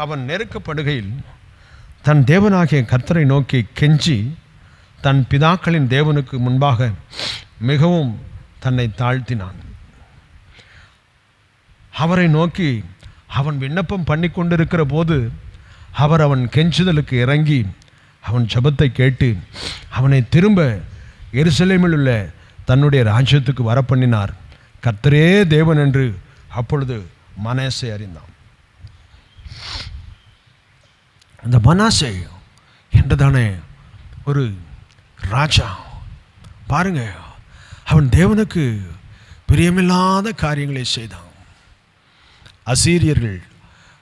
அவன் நெருக்கப்படுகையில் தன் தேவனாகிய கர்த்தரை நோக்கி கெஞ்சி தன் பிதாக்களின் தேவனுக்கு முன்பாக மிகவும் தன்னை தாழ்த்தினான். அவரை நோக்கி அவன் விண்ணப்பம் பண்ணி கொண்டிருக்கிற போது அவர் அவன் கெஞ்சுதலுக்கு இறங்கி அவன் ஜெபத்தை கேட்டு அவனை திரும்ப எருசலேமில் உள்ள தன்னுடைய ராஜ்யத்துக்கு வரப்பண்ணினார். கர்த்தரே தேவன் என்று அப்பொழுது மனாசே அறிந்தான். அந்த மனாசே என்றதானே ஒரு ராஜா பாருங்க, அவன் தேவனுக்கு பிரியமில்லாத காரியங்களை செய்தான். அசீரியர்கள்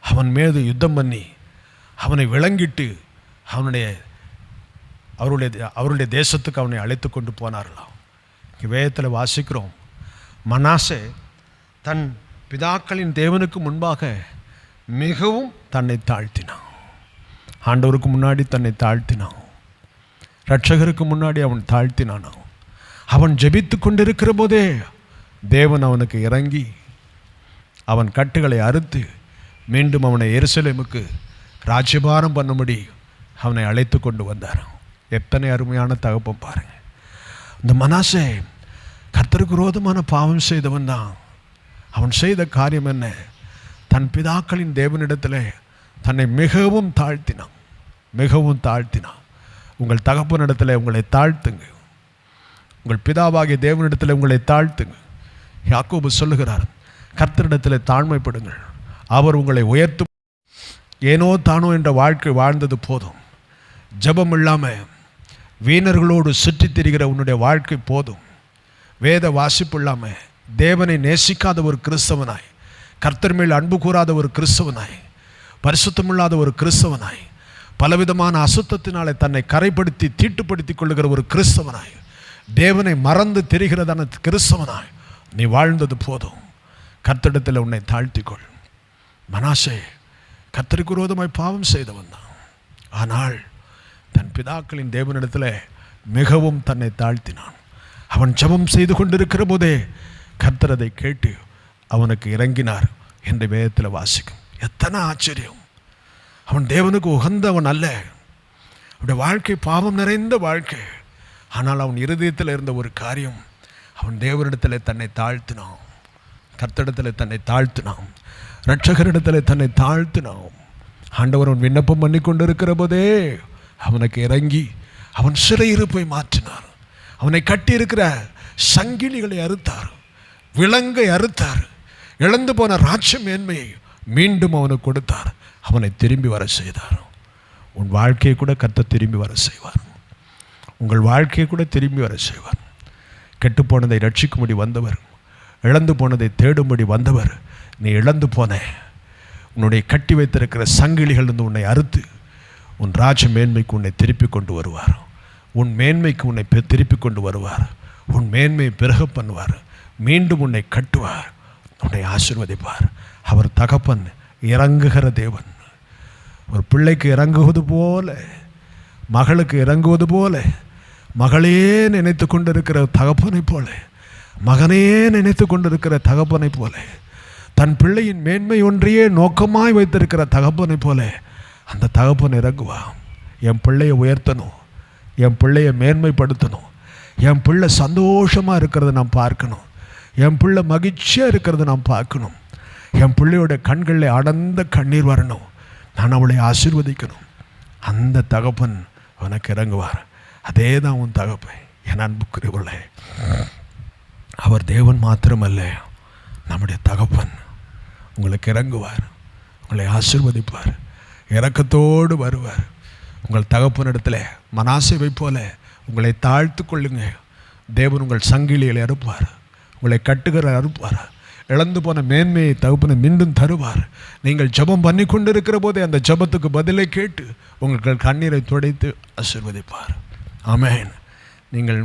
அவன் மீது யுத்தம் பண்ணி அவனை விளங்கிட்டு அவருடைய தேசத்துக்கு அவனை அழைத்து கொண்டு போனார்களாம். வேதத்தில் வாசிக்கிறோம், மனாசே தன் பிதாக்களின் தேவனுக்கு முன்பாக மிகவும் தன்னை தாழ்த்தினான். ஆண்டவருக்கு முன்னாடி தன்னை தாழ்த்தினான். இரட்சகருக்கு முன்னாடி அவன் தாழ்த்தினான். அவன் ஜெபித்து கொண்டிருக்கிற போதே தேவன் அவனுக்கு இறங்கி அவன் கட்டுகளை அறுத்து மீண்டும் அவனை எருசலேமுக்கு ராஜ்யபாரம் பண்ணும்படி அவனை அழைத்து கொண்டு வந்தார். எத்தனை அருமையான தகப்பம் பாருங்க. இந்த மனாசே கர்த்தருக்கு விரோதமான பாவம் செய்தவன் தான். அவன் செய்த காரியம் என்ன? தன் பிதாக்களின் தேவனிடத்தில் தன்னை மிகவும் தாழ்த்தினான், மிகவும் தாழ்த்தினான். உங்கள் தகப்பனிடத்தில் உங்களை தாழ்த்துங்க, உங்கள் பிதாவாகிய தேவனிடத்தில் உங்களை தாழ்த்துங்க. யாக்கோபு சொல்லுகிறார், கர்த்தரிடத்தில் தாழ்மைப்படுங்கள், அவர் உங்களை உயர்த்தும். ஏனோ தானோ என்ற வாழ்க்கை வாழ்ந்தது போதும். ஜெபம் இல்லாமல் வீணர்களோடு சுற்றி திரிகிற உன்னுடைய வாழ்க்கை போதும். வேத வாசிப்பு இல்லாமல் தேவனை நேசிக்காத ஒரு கிறிஸ்தவனாய், கர்த்தர் மேல் அன்பு கூறாத ஒரு கிறிஸ்தவனாய், பரிசுத்தமில்லாத ஒரு கிறிஸ்தவனாய், பலவிதமான அசுத்தத்தினாலே தன்னை கரைப்படுத்தி தீட்டுப்படுத்தி கொள்ளுகிற ஒரு கிறிஸ்தவனாய், தேவனை மறந்து தெரிகிறதான கிறிஸ்தவனாய் நீ வாழ்ந்தது போதும். கர்த்தரிடத்தில் உன்னை தாழ்த்திக்கொள். மனாசே கர்த்தருக்கு விரோதமாய் பாவம் செய்தவன் தான். ஆனால் தன் பிதாக்களின் தேவனிடத்தில் மிகவும் தன்னை தாழ்த்தினான். அவன் ஜெபம் செய்து கொண்டிருக்கிற போதே கர்த்தர் அதை கேட்டு அவனுக்கு இறங்கினார் என்று வேதத்தில் வாசிக்கும். எத்தனை ஆச்சரியம்! அவன் தேவனுக்கு உகந்தவன் அல்ல. அவனுடைய வாழ்க்கை பாவம் நிறைந்த வாழ்க்கை. ஆனால் அவன் இருதயத்தில் இருந்த ஒரு காரியம், அவன் தேவனிடத்தில் தன்னை தாழ்த்தினான், கர்த்தரிடத்தில் தன்னை தாழ்த்தினான், இரட்சகரிடத்தில் தன்னை தாழ்த்தினான். ஆண்டவர் அவன் விண்ணப்பம் பண்ணி கொண்டிருக்கிற போதே அவனுக்கு இறங்கி அவன் சிறையிருப்பை மாற்றினார். அவனை கட்டியிருக்கிற சங்கிலிகளை அறுத்தார், விலங்கை அறுத்தார், இழந்து போன ராஜ்ய மேன்மையை மீண்டும் அவனுக்கு கொடுத்தார். அவனை திரும்பி வர செய்தார். உன் வாழ்க்கையை கூட கர்த்தர் திரும்பி வர செய்வார். உங்கள் வாழ்க்கையை கூட திரும்பி வர செய்வார். கெட்டுப்போனதை ரட்சிக்கும்படி வந்தவர், இழந்து போனதை தேடும்படி வந்தவர். நீ இழந்து போன உன்னுடைய கட்டி வைத்திருக்கிற சங்கிலிகள் இருந்து உன்னை அறுத்து உன் ராஜ மேன்மைக்கு உன்னை திருப்பி கொண்டு வருவார். உன் மேன்மைக்கு உன்னை திருப்பி கொண்டு வருவார். உன் மேன்மையை பெருக பண்ணுவார். மீண்டும் உன்னை கட்டுவார், உன்னை ஆசீர்வதிப்பார். அவர் தகப்பன் இறங்குகிற தேவன். ஒரு பிள்ளைக்கு இறங்குவது போல, மகளுக்கு இறங்குவது போல, மகளே நினைத்து கொண்டிருக்கிற தகப்பனை போல, மகனே நினைத்து கொண்டிருக்கிற தகப்பனை போல, தன் பிள்ளையின் மேன்மை ஒன்றையே நோக்கமாய் வைத்திருக்கிற தகப்பனை போல அந்த தகப்பன் இறங்குவான். என் பிள்ளையை உயர்த்தணும், என் பிள்ளையை மேன்மைப்படுத்தணும், என் பிள்ளை சந்தோஷமாக இருக்கிறத நான் பார்க்கணும், என் பிள்ளை மகிழ்ச்சியாக இருக்கிறத நான் பார்க்கணும், என் பிள்ளையோட கண்களில் அடர்ந்த கண்ணீர் வரணும், நான் அவளை ஆசீர்வதிக்கணும். அந்த தகப்பன் உனக்கு இறங்குவார். அதே தான் உன் தகப்பன். என் அன்புக்குரியவர்களே, அவர் தேவன் மாத்திரமல்ல, நம்முடைய தகப்பன் உங்களுக்கு இறங்குவார். உங்களை ஆசீர்வதிப்பார், இரக்கத்தோடு வருவார். உங்கள் தகப்பனிடத்தில் மனாசேவை போல உங்களை தாழ்த்து கொள்ளுங்க. தேவன் உங்கள் சங்கிலிகளை அறுப்பார், உங்களை கட்டுகிற அறுப்பார். இழந்து போன மேன்மையை தகப்பனை மீண்டும் தருவார். நீங்கள் ஜெபம் பண்ணி கொண்டு இருக்கிற போதே அந்த ஜெபத்துக்கு பதிலை கேட்டு உங்கள் கண்ணீரை துடைத்து ஆசீர்வதிப்பார். ஆமென்.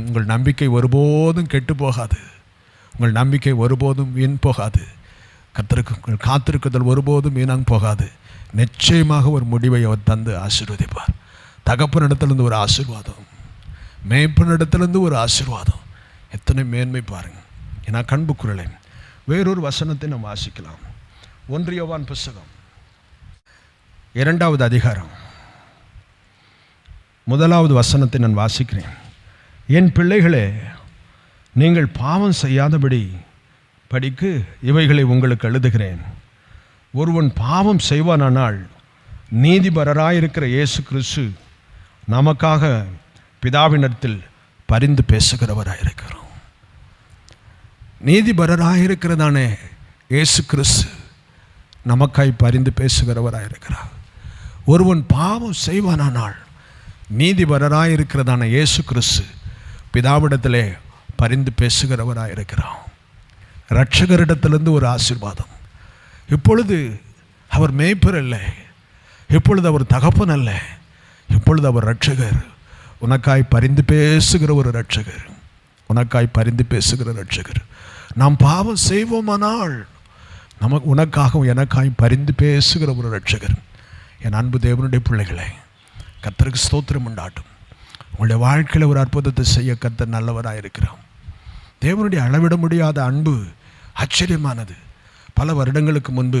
உங்கள் நம்பிக்கை ஒருபோதும் கெட்டு போகாது. உங்கள் நம்பிக்கை ஒருபோதும் வீண் போகாது. கர்த்தருக்கு உங்கள் காத்திருக்குதல் ஒருபோதும் வீணாக போகாது. நிச்சயமாக ஒரு முடிவை அவர் தந்து ஆசீர்வதிப்பார். தகப்பனிடத்திலிருந்து ஒரு ஆசீர்வாதம், மேய்ப்பனிடத்திலிருந்து ஒரு ஆசீர்வாதம். எத்தனை மேன்மை பாருங்கள். ஏன்னா கண்புக்குரலை வேறொரு வசனத்தை நாம் வாசிக்கலாம். 1 யோவான் புஸ்தகம் 2வது அதிகாரம் 1வது வசனத்தை நான் வாசிக்கிறேன். என் பிள்ளைகளே, நீங்கள் பாவம் செய்யாதபடி படிக்கு இவைகளை உங்களுக்கு எழுதுகிறேன். ஒருவன் பாவம் செய்வானானால் நீதிபரராயிருக்கிற இயேசு கிறிஸ்து நமக்காக பிதாவினிடத்தில் பரிந்து பேசுகிறவராயிருக்கிறோம். நீதிபரராயிருக்கிறதானே இயேசு கிறிஸ்து நமக்காய் பரிந்து பேசுகிறவராயிருக்கிறார். ஒருவன் பாவம் செய்வானானால் நீதிபரராயிருக்கிறதான இயேசு கிறிஸ்து பிதாவிடத்திலே பரிந்து பேசுகிறவராயிருக்கிறார். இரட்சகரிடத்திலிருந்து ஒரு ஆசீர்வாதம். இப்பொழுது அவர் மேய்ப்பர் அல்ல, இப்பொழுது அவர் தகப்பன் அல்ல, இப்பொழுது அவர் இரட்சகர். உனக்காய் பரிந்து பேசுகிற ஒரு இரட்சகர், உனக்காய் பரிந்து பேசுகிற இரட்சகர். நாம் பாவம் செய்வோமானால் உனக்காகவும் எனக்காய் பரிந்து பேசுகிற ஒரு இரட்சகர். என் அன்பு தேவனுடைய பிள்ளைகளை, கர்த்தருக்கு ஸ்தோத்திரம் உண்டாட்டும். உங்களுடைய வாழ்க்கையில் ஒரு அற்புதத்தை செய்ய கர்த்தர் நல்லவராக இருக்கிறோம். தேவனுடைய அளவிட முடியாத அன்பு ஆச்சரியமானது. பல வருடங்களுக்கு முன்பு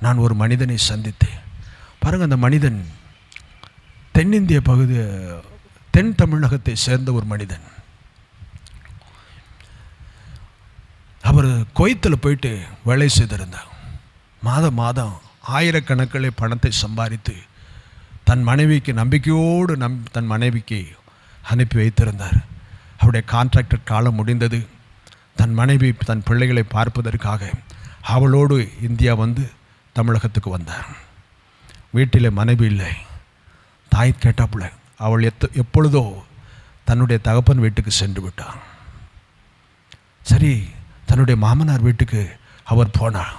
நான் ஒரு மனிதனை சந்தித்தேன். பாருங்கள், அந்த மனிதன் தென்னிந்திய பகுதி, தென் தமிழகத்தை சேர்ந்த ஒரு மனிதன். அவர் குவைத்தில் போயிட்டு வேலை செய்திருந்தார். மாதம் ஆயிரக்கணக்கில் பணத்தை சம்பாதித்து தன் மனைவிக்கு நம்பிக்கையோடு தன் மனைவிக்கு அனுப்பி வைத்திருந்தார். அவருடைய கான்ட்ராக்டர் காலம் முடிந்தது. தன் மனைவி தன் பிள்ளைகளை பார்ப்பதற்காக அவளோடு இந்தியா வந்து தமிழகத்துக்கு வந்தார். வீட்டில் மனைவி இல்லை. தாய் கேட்டாப்புல அவள் எப்பொழுதோ தன்னுடைய தகப்பன் வீட்டுக்கு சென்று விட்டார். சரி, தன்னுடைய மாமனார் வீட்டுக்கு அவர் போனார்.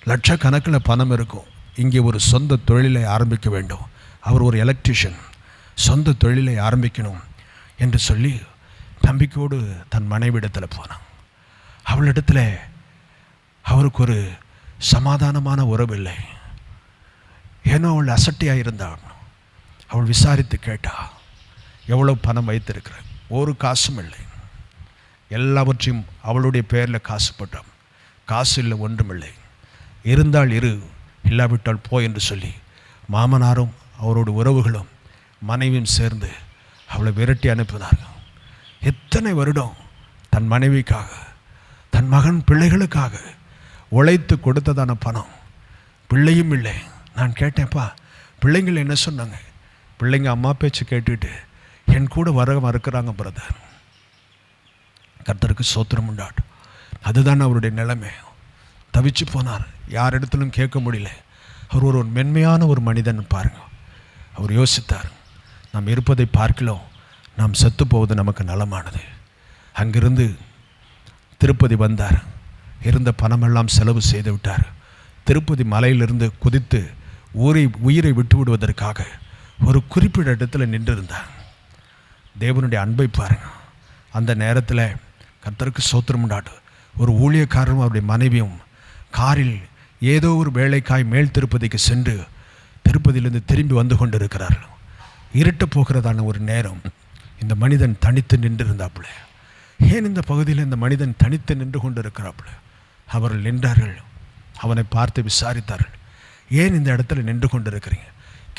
லட்சக்கணக்கில் பணம் இருக்கும். இங்கே ஒரு சொந்த தொழிலை ஆரம்பிக்க வேண்டும். அவர் ஒரு எலக்ட்ரிஷியன், சொந்த தொழிலை ஆரம்பிக்கணும் என்று சொல்லி நம்பிக்கையோடு தன் மனைவிடத்தில் போனான். அவளிடத்தில் அவருக்கு ஒரு சமாதானமான உறவு இல்லை. ஏன்னோ அவள் அசட்டியாக இருந்தாள். அவள் விசாரித்து கேட்டா, எவ்வளோ பணம் வைத்திருக்கிற? ஒரு காசும் இல்லை. எல்லாவற்றையும் அவளுடைய பேரில் காசு போட்டான். காசு இல்லை, ஒன்றுமில்லை. இருந்தால் இரு, இல்லாவிட்டால் போ என்று சொல்லி மாமனாரும் அவரோட உறவுகளும் மனைவியும் சேர்ந்து அவளை விரட்டி அனுப்பினார்கள். எத்தனை வருடம் தன் மனைவிக்காக, தன் மகன் பிள்ளைகளுக்காக உழைத்து கொடுத்ததான பணம். பிள்ளையும் இல்லை. நான் கேட்டேன்ப்பா, பிள்ளைங்கள் என்ன சொன்னாங்க? பிள்ளைங்க அம்மா பேச்சு கேட்டுட்டு என் கூட வர மறுக்கிறாங்க பிரதர். கர்த்தருக்கு ஸ்தோத்திரம் உண்டாட்டும். அதுதான் அவருடைய நிலைமை. தவிச்சு போனார். யார் இடத்திலும் கேட்க முடியல. அவர் ஒரு மென்மையான ஒரு மனிதன் பாருங்க. அவர் யோசித்தார், நாம் இருப்பதை பார்க்கலாம், நாம் செத்து போவது நமக்கு நலமானது. அங்கிருந்து திருப்பதி வந்தார். இருந்த பணமெல்லாம் செலவு செய்து விட்டார். திருப்பதி மலையிலிருந்து குதித்து உயிரை விட்டு விடுவதற்காக ஒரு குறிப்பிட்ட இடத்துல நின்றிருந்தார். தேவனுடைய அன்பை பாருங்கள். அந்த நேரத்தில் கர்த்தருக்கு ஸ்தோத்திரம் உண்டாட்டு ஒரு ஊழியக்காரரும் அவருடைய மனைவியும் காரில் ஏதோ ஒரு வேலைக்காய் மேல் திருப்பதிக்கு சென்று திருப்பதியிலிருந்து திரும்பி வந்து கொண்டு இருக்கிறார்கள். இருட்ட போகிறதான ஒரு நேரம் இந்த மனிதன் தனித்து நின்று இருந்தாப்புல. ஏன் இந்த பகுதியில் இந்த மனிதன் தனித்து நின்று கொண்டு இருக்கிறாப்புல? அவர்கள் நின்றார்கள். அவனை பார்த்து விசாரித்தார்கள், ஏன் இந்த இடத்துல நின்று கொண்டு இருக்கிறீங்க?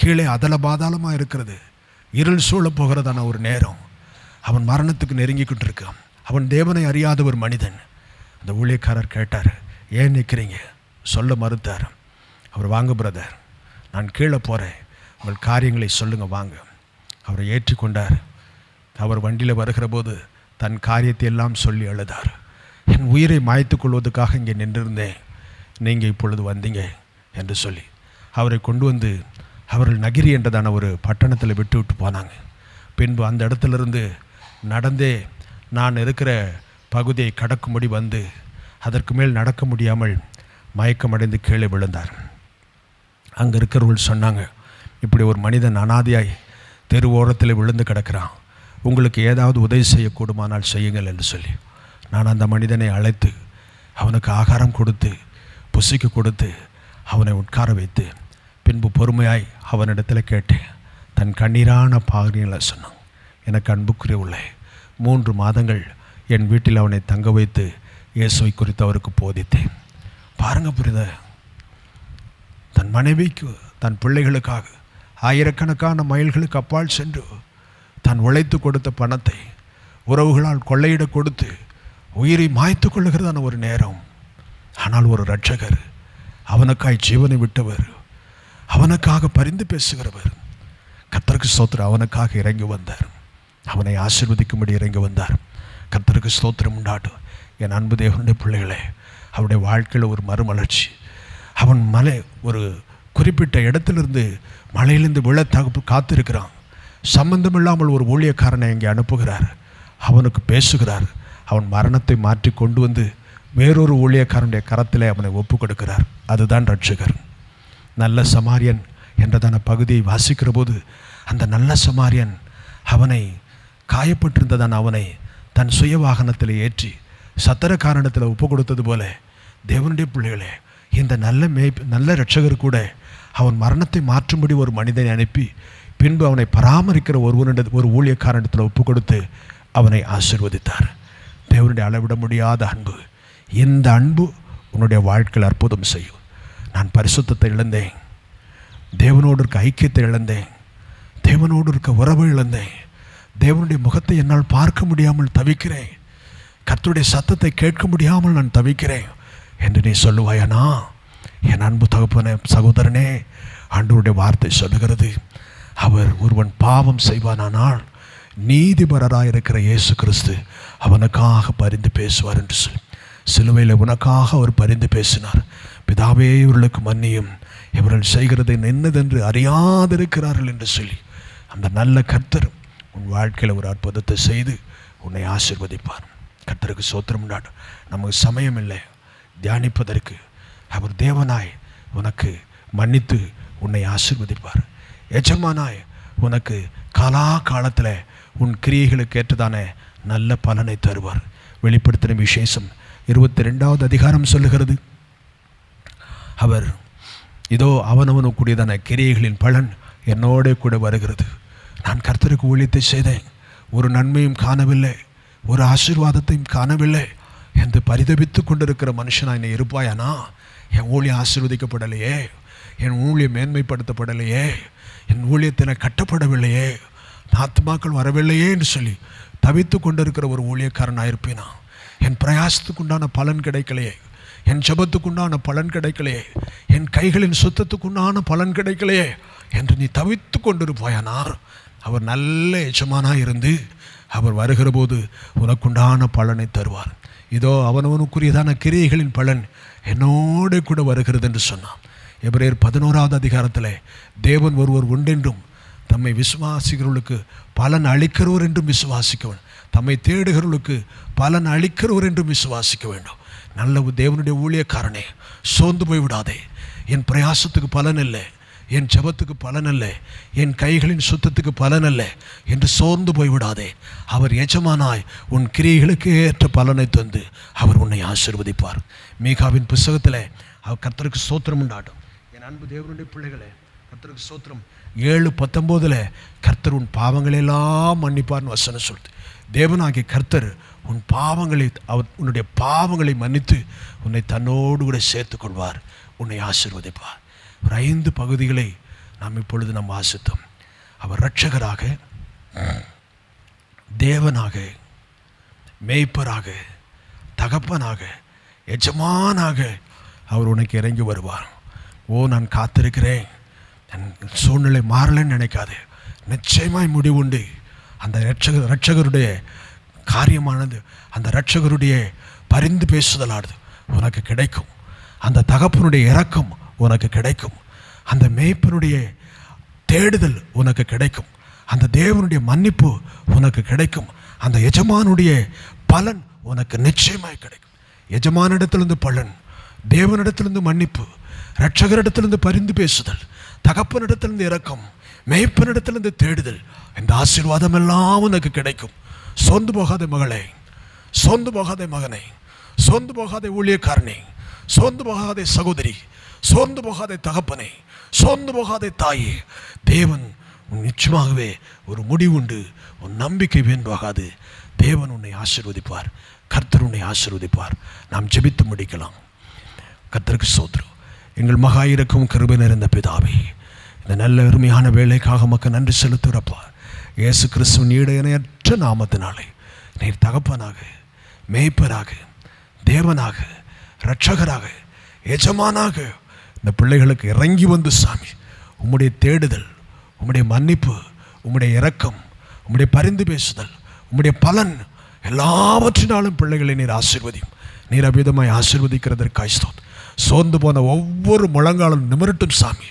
கீழே அதல பாதாளமாக இருக்கிறது. இருள் சூழ போகிறதான ஒரு நேரம். அவன் மரணத்துக்கு நெருங்கிக்கிட்டு இருக்கான். அவன் தேவனை அறியாத ஒரு மனிதன். அந்த ஊழியக்காரர் கேட்டார், ஏன் நிற்கிறீங்க? சொல்ல மறுத்தார். அவர், வாங்க பிரதர், நான் கீழே போகிறேன், உங்கள் காரியங்களை சொல்லுங்கள், வாங்க. அவரை ஏற்றி கொண்டார். அவர் வண்டியில் வருகிற போது தன் காரியத்தை எல்லாம் சொல்லி அழுதார். என் உயிரை மாய்த்து கொள்வதற்காக இங்கே நின்றிருந்தேன், நீங்கள் இப்பொழுது வந்தீங்க என்று சொல்லி அவரை கொண்டு வந்து அவர்கள் நகிரி என்றதான ஒரு பட்டணத்தில் விட்டு போனாங்க. பின்பு அந்த இடத்துலேருந்து நடந்தே நான் இருக்கிற பகுதியை கடக்கும்படி வந்து அதற்கு மேல் நடக்க முடியாமல் மயக்கமடைந்து கீழே விழுந்தார். அங்கே இருக்கிறவர்கள் சொன்னாங்க, இப்படி ஒரு மனிதன் அனாதையாய் தெரு ஓரத்தில் விழுந்து கிடக்கிறான், உங்களுக்கு ஏதாவது உதவி செய்யக்கூடுமானால் செய்யுங்கள் என்று சொல்லி நான் அந்த மனிதனை அழைத்து அவனுக்கு ஆகாரம் கொடுத்து புசிக்கு கொடுத்து அவனை உட்கார வைத்து பின்பு பொறுமையாய் அவனிடத்தில் கேட்டேன். தன் கண்ணீரான பாகங்களை சொன்னான், எனக்கு அன்புக்குரிய உள்ளே 3 மாதங்கள் என் வீட்டில் அவனை தங்க வைத்து இயேசுவை குறித்து அவருக்கு போதித்தேன். பாருங்கள் புரியுத, தன் மனைவிக்கு தன் பிள்ளைகளுக்காக ஆயிரக்கணக்கான மைல்களுக்கு அப்பால் சென்று தான் உழைத்து கொடுத்த பணத்தை உறவுகளால் கொள்ளையிட கொடுத்து உயிரை மாய்த்து கொள்ளுகிறதான ஒரு நேரம். ஆனால் ஒரு இரட்சகர், அவனுக்காய் ஜீவனை விட்டவர், அவனுக்காக பரிந்து பேசுகிறவர், கர்த்தருக்கு ஸ்தோத்திரம், அவனுக்காக இறங்கி வந்தார். அவனை ஆசீர்வதிக்கும்படி இறங்கி வந்தார். கர்த்தருக்கு ஸ்தோத்திரம் உண்டாட்டும். என் அன்பு தேவனுடைய பிள்ளைகளே, அவருடைய வாழ்க்கையில் ஒரு மறுமலர்ச்சி. அவன் ஒரு குறிப்பிட்ட இடத்திலிருந்து மலையிலிருந்து விழ காத்திருக்கிறான். சம்பந்தமில்லாமல் ஒரு ஊழியக்காரனை இங்கே அனுப்புகிறார். அவனுக்கு பேசுகிறார். அவன் மரணத்தை மாற்றி கொண்டு வந்து வேறொரு ஊழியக்காரனுடைய கரத்திலே அவனை ஒப்பு கொடுக்கிறார். அதுதான் இரட்சகர். நல்ல சமாரியன் என்றதான பகுதியை வாசிக்கிற போது அந்த நல்ல சமாரியன் அவனை காயப்பட்டிருந்ததான அவனை தன் சுய வாகனத்தில் ஏற்றி சத்திர காரணத்தில் ஒப்பு கொடுத்தது போல தேவனுடைய பிள்ளைகளே, இந்த நல்ல இரட்சகர் கூட அவன் மரணத்தை மாற்றும்படி ஒரு மனிதனை அனுப்பி பின்பு அவனை பராமரிக்கிற ஒரு ஊழியக்காரனிடத்தில் ஒப்பு கொடுத்து அவனை ஆசீர்வதித்தார். தேவனுடைய அளவிட முடியாத அன்பு. இந்த அன்பு உன்னுடைய வாழ்க்கையில் அற்புதம் செய்யும். நான் பரிசுத்தத்தை இழந்தேன், தேவனோடு இருக்க ஐக்கியத்தை இழந்தேன், தேவனோடு இருக்க உறவை இழந்தேன், தேவனுடைய முகத்தை என்னால் பார்க்க முடியாமல் தவிக்கிறேன், கர்த்தருடைய சத்தத்தை கேட்க முடியாமல் நான் தவிக்கிறேன் என்று நீ சொல்லுவாயானா? என் அன்பு தகப்பனே, சகோதரனே, ஆண்டவருடைய வார்த்தை சொல்லுகிறது, அவர் ஒருவன் பாவம் செய்வானானால் நீதிபரராயிருக்கிற இயேசு கிறிஸ்து அவனுக்காக பரிந்து பேசுவார் என்று சொல்லி சிலுவையில் உனக்காக அவர் பரிந்து பேசினார். பிதாவே, இவர்களுக்கு மன்னியும், இவர்கள் செய்கிறது என்னதென்று அறியாதிருக்கிறார்கள் என்று சொல்லி அந்த நல்ல கர்த்தர் உன் வாழ்க்கையில் ஒரு அற்புதத்தை செய்து உன்னை ஆசீர்வதிப்பார். கர்த்தருக்கு ஸ்தோத்திரம் உண்டாட்டும். நமக்கு சமயம் இல்லை தியானிப்பதற்கு. அவர் தேவனாய் உனக்கு மன்னித்து உன்னை ஆசீர்வதிப்பார். எஜமானாய் உனக்கு காலா காலத்தில் உன் கிரியைகளுக்கு ஏற்றதான நல்ல பலனை தருவார். வெளிப்படுத்தின விசேஷம் 22வது அதிகாரம் சொல்லுகிறது, அவர் இதோ அவனவனுக்குரியதான கிரியைகளின் பலன் என்னோட கூட வருகிறது. நான் கர்த்தருக்கு ஊழியத்தை செய்தேன், ஒரு நன்மையும் காணவில்லை, ஒரு ஆசீர்வாதத்தையும் காணவில்லை என்று பரிதபித்து கொண்டிருக்கிற மனுஷனா என்னை இருப்பாயானா? என் ஊழியம் ஆசீர்வதிக்கப்படலையே, என் ஊழியம் மேன்மைப்படுத்தப்படலையே, என் ஊழியத்தில் கட்டப்படவில்லையே, ஆத்மாக்கள் வரவில்லையே என்று சொல்லி தவித்து கொண்டிருக்கிற ஒரு ஊழியக்காரனாக இருப்பேனா? என் பிரயாசத்துக்குண்டான பலன் கிடைக்கலையே, என் ஜபத்துக்குண்டான பலன் கிடைக்கலையே, என் கைகளின் சுத்தத்துக்குண்டான பலன் கிடைக்கலையே என்று நீ தவித்து கொண்டிருப்பாயானார்? அவர் நல்ல எஜமானாக இருந்து அவர் வருகிற போது உனக்குண்டான பலனை தருவார். இதோ அவனவனுக்குரியதான கிரியைகளின் பலன் என்னோடு கூட வருகிறது என்று சொன்னான். எபிரேயர் 11வது அதிகாரத்தில் தேவன் ஒருவர் உண்டென்றும் தம்மை விசுவாசிக்கிறவர்களுக்கு பலன் அளிக்கிறவர் என்றும் விசுவாசிக்க வேண்டும், தம்மை தேடுகிறவர்களுக்கு பலன் அளிக்கிறவர் என்றும் விசுவாசிக்க வேண்டும். நல்ல தேவனுடைய ஊழியக்காரனே, சோர்ந்து போய்விடாதே. என் பிரயாசத்துக்கு பலன் இல்லை, என் ஜபத்துக்கு பலன் இல்லை, என் கைகளின் சுத்தத்துக்கு பலன் இல்லை என்று சோர்ந்து போய்விடாதே. அவர் எஜமானாய் உன் கிரியைகளுக்கு ஏற்ற பலனை தந்து அவர் உன்னை ஆசீர்வதிப்பார். மீகாவின் புஸ்தகத்தில் அவர் கர்த்தருக்கு ஸ்தோத்திரம் உண்டாட்டும். என் அன்பு தேவனுடைய பிள்ளைகளே, கர்த்தருக்கு ஸ்தோத்திரம். 7:19 கர்த்தர் உன் பாவங்களெல்லாம் மன்னிப்பார்னு வசனம் சொல்லுது. தேவனாகிய கர்த்தர் உன் பாவங்களை, அவர் உன்னுடைய பாவங்களை மன்னித்து உன்னை தன்னோடு கூட சேர்த்து கொள்வார், உன்னை ஆசீர்வதிப்பார். ஒரு 5 பகுதிகளை நாம் இப்பொழுது நாம் வாசித்தோம். அவர் இரட்சகராக, தேவனாக, மேய்ப்பராக, தகப்பனாக, எஜமானாக அவர் உனக்கு இறங்கி வருவார். ஓ, நான் காத்திருக்கிறேன், என் சூழ்நிலை மாறலன்னு நினைக்காது. நிச்சயமாய் முடிவுண்டு. அந்த இரட்சகருடைய காரியமானது, அந்த இரட்சகருடைய பரிந்து பேசுதலானது உனக்கு கிடைக்கும். அந்த தகப்பனுடைய இரக்கம் உனக்கு கிடைக்கும். அந்த மேய்ப்பனுடைய தேடுதல் உனக்கு கிடைக்கும். அந்த தேவனுடைய மன்னிப்பு உனக்கு கிடைக்கும். அந்த எஜமானுடைய பலன் உனக்கு நிச்சயமாய் கிடைக்கும். எஜமானிடத்திலிருந்து பலன், தேவனிடத்திலிருந்து மன்னிப்பு, இரட்சகரிடத்திலிருந்து பரிந்து பேசுதல், தகப்பனிடத்திலிருந்து இரக்கம், மேய்ப்பனிடத்திலிருந்து தேடுதல், இந்த ஆசீர்வாதம் எல்லாம் உனக்கு கிடைக்கும். சோர்ந்து போகாத மகளே, சோர்ந்து போகாத மகனே, சோர்ந்து போகாத ஊழியக்காரனே, சோர்ந்து போகாத சகோதரி, சோர்ந்து போகாத தகப்பனே, சோர்ந்து போகாத தாயே. தேவன் நிச்சயமாகவே ஒரு முடிவுண்டு. உன் நம்பிக்கை வீணாகாது. தேவன் உன்னை ஆசீர்வதிப்பார். கர்த்தர் உன்னை ஆசீர்வதிப்பார். நாம் ஜெபித்து முடிக்கலாம். கர்த்தருக்கு ஸ்தோத்திரம். எங்கள் மகா இரக்கம் கிருபை நிறைந்த பிதாவே, இந்த நல்ல அருமையான வேலைக்காக மக்கள் நன்றி செலுத்துகிறப்பா. இயேசு கிறிஸ்துவின் ஈடையற்ற நாமத்தினாலே நீர் தகப்பனாக, மேய்ப்பராக, தேவனாக, இரட்சகராக, எஜமானாக இந்த பிள்ளைகளுக்கு இறங்கி வந்து சாமி, உம்முடைய தேடுதல், உம்முடைய மன்னிப்பு, உம்முடைய இரக்கம், உம்முடைய பரிந்து பேசுதல், உம்முடைய பலன் எல்லாவற்றினாலும் பிள்ளைகளை நீர் ஆசீர்வதியும். நீர் அபிதமாய் ஆசீர்வதிக்கிறதற்காய் ஸ்தோத்திரம். சோர்ந்து போன ஒவ்வொரு முழங்காலும் நிமிரட்டும் சாமி.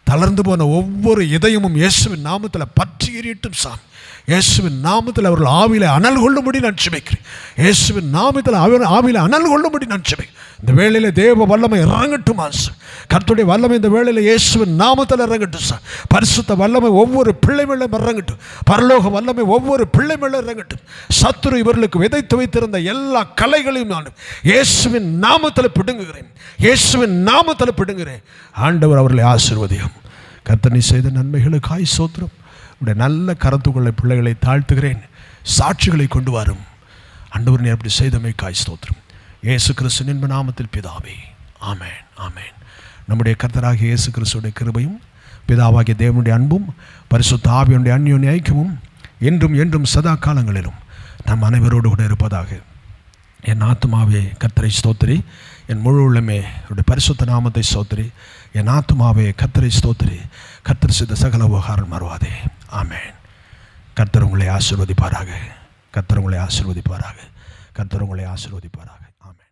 தளர்ந்து போன ஒவ்வொரு இதயமும் இயேசுவின் நாமத்தில் பற்றி எறியட்டும் சாமி. இயேசுவின் நாமத்தில் அவர்கள் ஆவியில அனல் கொள்ளும்படி நான் ஜெபிக்கிறேன். இயேசுவின் நாமத்தில் ஆவியில அனல் கொள்ளும்படி நான் ஜெபிக்கிறேன். இந்த வேளையில் தேவ வல்லமை இறங்கட்டும் ஆசை. கர்த்தருடைய வல்லமை இந்த வேளையில் இயேசுவின் நாமத்தில் இறங்கட்டும் சார். பரிசுத்த வல்லமை ஒவ்வொரு பிள்ளை மேலும் இறங்கட்டும். பரலோக வல்லமை ஒவ்வொரு பிள்ளை மேலும் இறங்கட்டும். சத்துரு இவர்களுக்கு விதைத்து வைத்திருந்த எல்லா கலைகளையும் நான் இயேசுவின் நாமத்தில் பிடுங்குகிறேன். இயேசுவின் நாமத்தில் பிடுங்குகிறேன். ஆண்டவர் அவர்களை ஆசீர்வதியும். கர்த்தர் நீ செய்த நன்மைகளுக்காய் ஸ்தோத்திரம். உடைய நல்ல கரத்துக்குள்ள பிள்ளைகளை தாழ்த்துகிறேன். சாட்சிகளை கொண்டு வரும் ஆண்டவர் நீ அப்படி செய்தமைக்காய் ஸ்தோத்திரம். இயேசு கிறிஸ்துவின் இன்ப நாமத்தில் பிதாவே, ஆமென், ஆமென். நம்முடைய கர்த்தராகிய இயேசு கிறிஸ்துடைய கிருபையும், பிதாவாகிய தேவனுடைய அன்பும், பரிசுத்த ஆவியுடைய அந்யோன்ய ஐக்கியமும் என்றும் என்றும் சதா காலங்களிலும் நம் அனைவரோடு கூட இருப்பதாக. என் ஆத்துமாவே கர்த்தரை ஸ்தோத்திரி, என் முழு உள்ளமே அவருடைய பரிசுத்த நாமத்தை ஸ்தோத்திரி. என் ஆத்துமாவே கர்த்தரை ஸ்தோத்திரி, கர்த்தர் செய்த சகல உபகாரம் மறவாதே. ஆமென். கர்த்தர் உங்களை ஆசீர்வதிப்பாராக. கர்த்தர் உங்களை ஆசீர்வதிப்பாராக. கர்த்தர் உங்களை ஆசீர்வதிப்பாராக. ஆமென்.